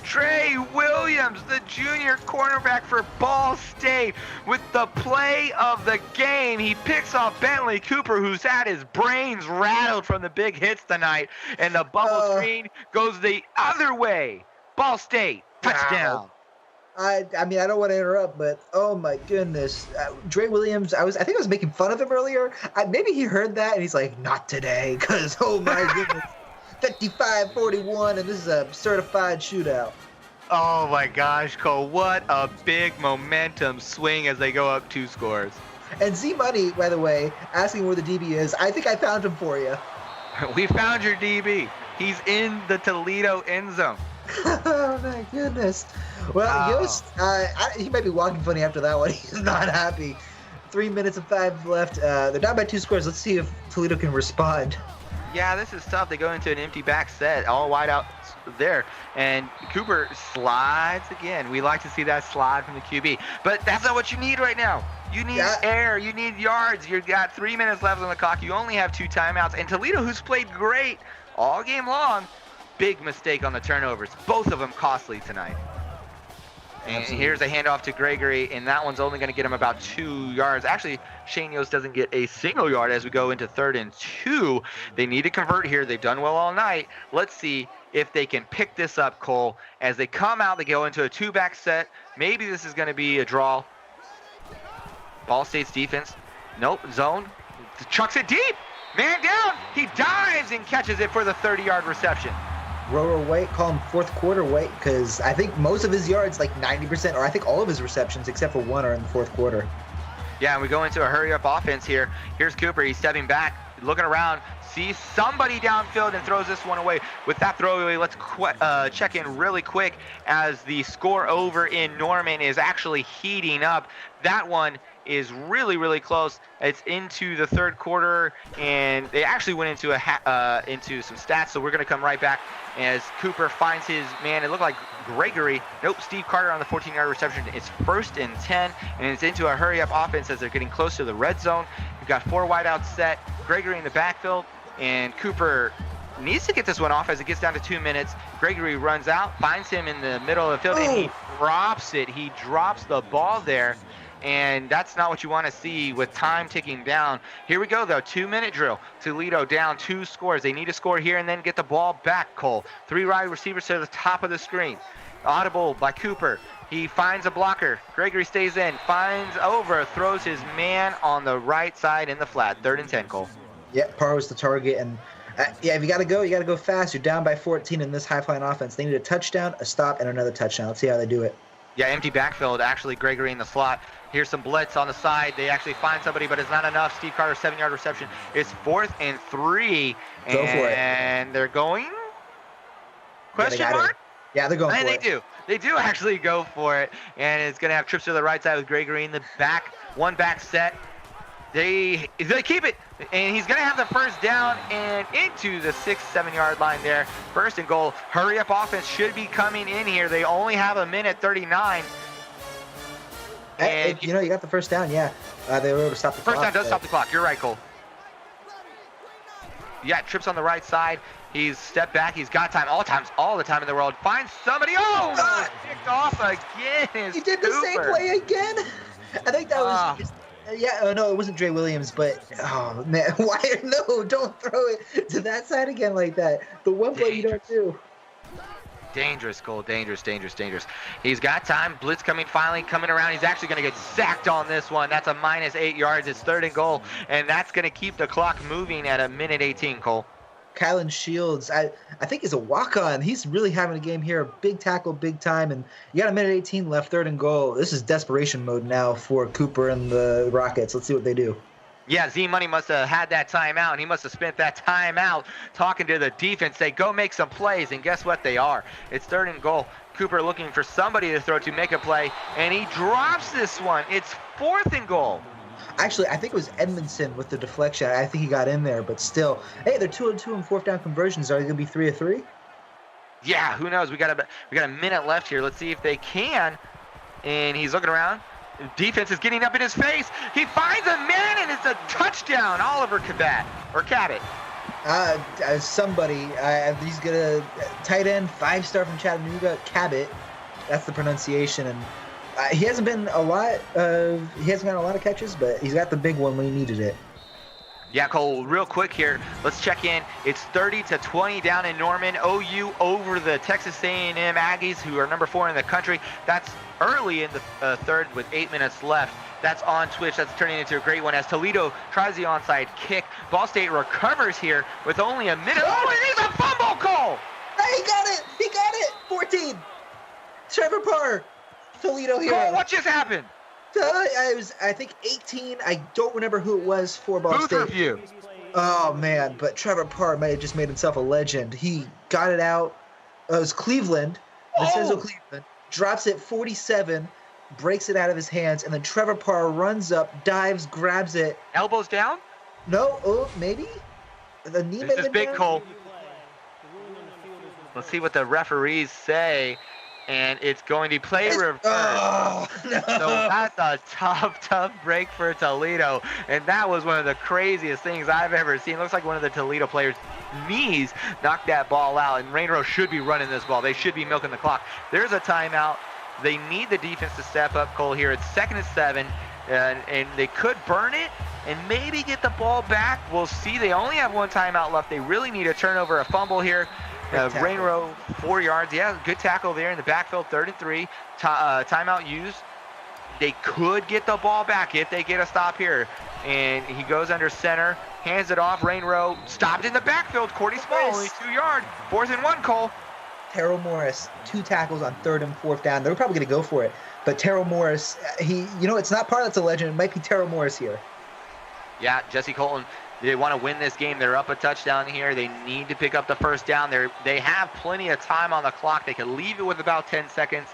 Trey Williams, the junior cornerback for Ball State, with the play of the game. He picks off Bentley Cooper, who's had his brains rattled from the big hits tonight, and the bubble screen goes the other way. Ball State, touchdown.
I mean, I don't want to interrupt, but oh my goodness, Trey Williams. I think I was making fun of him earlier. Maybe he heard that and he's like, not today, because oh my goodness. 55-41, and this is a certified shootout.
Oh my gosh, Cole, what a big momentum swing as they go up 2 scores.
And Z Money, by the way, asking where the DB is. I think I found him for you.
We found your DB. He's in the Toledo end zone.
Oh my goodness. Well, Yost, he might be walking funny after that one. He's not happy. 3 minutes and 5 left. They're down by 2 scores. Let's see if Toledo can respond.
Yeah, this is tough. They go into an empty back set, all wide out there, and Cooper slides again. We like to see that slide from the QB, but that's not what you need right now. You need air. You need yards. You've got 3 minutes left on the clock. You only have 2 timeouts, and Toledo, who's played great all game long, big mistake on the turnovers. Both of them costly tonight. And here's a handoff to Gregory, and that one's only going to get him about 2 yards. Actually, Shane Yost doesn't get a single yard as we go into 3rd and 2. They need to convert here. They've done well all night. Let's see if they can pick this up, Cole. As they come out, they go into a 2-back set. Maybe this is going to be a draw. Ball State's defense. Nope, zone. Chucks it deep. Man down. He dives and catches it for the 30-yard reception.
Rower White, call him 4th quarter White, because I think most of his yards, like 90%, or I think all of his receptions except for 1 are in the 4th quarter.
Yeah, and we go into a hurry-up offense here. Here's Cooper. He's stepping back, looking around, sees somebody downfield and throws this one away. With that throwaway, let's check in really quick as the score over in Norman is actually heating up. That one is really, really close. It's into the 3rd quarter, and they actually went into into some stats, so we're going to come right back as Cooper finds his man. It looked like Gregory. Nope, Steve Carter on the 14-yard reception. It's 1st and 10, and it's into a hurry-up offense as they're getting close to the red zone. We've got 4 wideouts set, Gregory in the backfield, and Cooper needs to get this one off as it gets down to 2 minutes. Gregory runs out, finds him in the middle of the field, and he drops it. He drops the ball there. And that's not what you want to see with time ticking down. Here we go, though. 2-minute drill. Toledo down 2 scores. They need to score here and then get the ball back, Cole. 3 wide receivers to the top of the screen. Audible by Cooper. He finds a blocker. Gregory stays in. Finds over. Throws his man on the right side in the flat. 3rd and 10, Cole.
Yeah, Parr was the target. And, if you got to go fast. You're down by 14 in this high-flying offense. They need a touchdown, a stop, and another touchdown. Let's see how they do it.
Yeah, empty backfield. Actually, Gregory in the slot. Here's some blitz on the side. They actually find somebody, but it's not enough. Steve Carter, 7-yard reception. It's 4th and 3.
Go for it.
And they're going? Question mark?
Yeah, they're going for it.
And they do. They do actually go for it. And it's going to have trips to the right side with Gregory in the back. 1-back set. They keep it. And he's going to have the 1st down and into the 6-7-yard line there. 1st and goal. Hurry-up offense should be coming in here. They only have 1:39.
And you got the 1st down, yeah. They were able to stop the clock.
1st down does stop the clock. You're right, Cole. Yeah, trips on the right side. He's stepped back. He's got time. All the time in the world. Finds somebody. Oh, kicked off again.
He did the same play again. I think that was... Yeah, no, it wasn't Dre Williams, but, oh, man, no, don't throw it to that side again like that. The one play you don't do.
Dangerous, Cole. Dangerous. He's got time. Blitz finally coming around. He's actually going to get sacked on this one. That's a -8 yards. It's 3rd and goal, and that's going to keep the clock moving at 1:18, Cole.
Kylan Shields, I think he's a walk-on. He's really having a game here. Big tackle, big time, and you got 1:18 left, 3rd and goal. This is desperation mode now for Cooper and the Rockets. Let's see what they do.
Yeah, Z-Money must have had that timeout, and he must have spent that timeout talking to the defense, say, go make some plays, and guess what? They are. It's 3rd and goal. Cooper looking for somebody to throw to make a play, and he drops this one. It's 4th and goal.
Actually, I think it was Edmondson with the deflection. I think he got in there, but still. Hey, they're 2-2 and 4th down conversions. Are they going to be 3 of 3?
Yeah, who knows? We got a minute left here. Let's see if they can. And he's looking around. Defense is getting up in his face. He finds a man, and it's a touchdown. Oliver Cabot.
Somebody. He's got a tight end, 5-star from Chattanooga, Cabot. That's the pronunciation. And he hasn't gotten a lot of catches, but he's got the big one when he needed it.
Yeah, Cole, real quick here. Let's check in. It's 30-20 down in Norman. OU over the Texas A&M Aggies, who are number 4 in the country. That's early in the 3rd with 8 minutes left. That's on Twitch. That's turning into a great one as Toledo tries the onside kick. Ball State recovers here with only a minute. Oh, and he's a fumble, Cole!
Hey, he got it! 14. Trevor Parr, Toledo hero.
Cole, what just happened?
It was, I think, 18. I don't remember who it was for Ball
Booth
State.
review.
Oh, man. But Trevor Parr might have just made himself a legend. He got it out. It was Cleveland. Vincenzo Cleveland. Drops it 47. Breaks it out of his hands. And then Trevor Parr runs up, dives, grabs it.
Elbows down?
No. Oh, maybe? The knee
This
may
is
have
big,
been down?
Cole. Let's see what the referees say. And it's going to play reverse.
Oh, no.
So that's a tough break for Toledo. And that was one of the craziest things I've ever seen. Looks like one of the Toledo players' knees knocked that ball out. And Rainbow should be running this ball. They should be milking the clock. There's a timeout. They need the defense to step up, Cole, here. It's 2nd and 7. And they could burn it and maybe get the ball back. We'll see. They only have one timeout left. They really need a turnover, a fumble here. Rainbow 4 yards. Yeah, good tackle there in the backfield. 3rd and 3. Timeout used. They could get the ball back if they get a stop here. And he goes under center, hands it off. Rainbow stopped in the backfield. Cordy Small, only 2 yards. 4th and 1, Cole.
Terrell Morris, 2 tackles on 3rd and 4th down. They were probably going to go for it. But Terrell Morris, it's not part that's a legend. It might be Terrell Morris here.
Yeah, Jesse Colton. They want to win this game. They're up a touchdown here. They need to pick up the first down. They have plenty of time on the clock. They can leave it with about 10 seconds.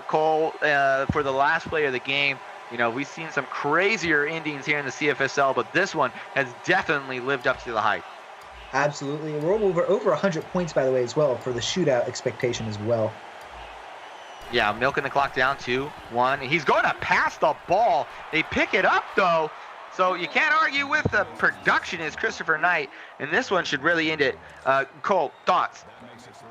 Cole, for the last play of the game, we've seen some crazier endings here in the CFSL, but this one has definitely lived up to the hype.
Absolutely. We're over 100 points, by the way, as well, for the shootout expectation as well.
Yeah, milking the clock down 2-1. He's going to pass the ball. They pick it up, though. So you can't argue with the production is Christopher Knight, and this one should really end it. Cole, thoughts?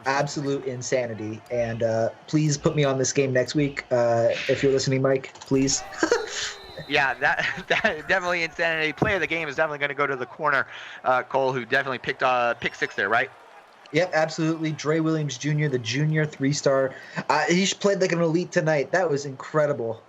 Absolute insanity, and please put me on this game next week if you're listening, Mike, please.
Yeah, that definitely insanity. Play of the game is definitely going to go to the corner, Cole, who definitely pick 6 there, right?
Yep, absolutely. Dre Williams Jr., the junior 3-star. He played like an elite tonight. That was incredible.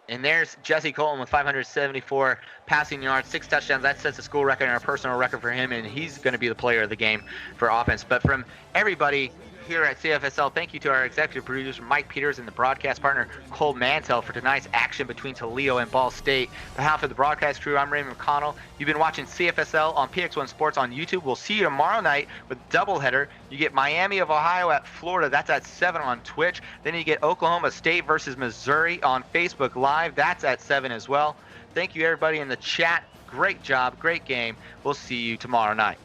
And there's Jesse Colton with 574 passing yards, 6 touchdowns. That sets a school record and a personal record for him, and he's going to be the player of the game for offense. But from everybody here at CFSL, thank you to our executive producer, Mike Peters, and the broadcast partner, Cole Mansell, for tonight's action between Toledo and Ball State. On behalf of the broadcast crew, I'm Raymond McConnell. You've been watching CFSL on PX1 Sports on YouTube. We'll see you tomorrow night with doubleheader. You get Miami of Ohio at Florida. That's at 7 on Twitch. Then you get Oklahoma State versus Missouri on Facebook Live. That's at 7 as well. Thank you, everybody in the chat. Great job. Great game. We'll see you tomorrow night.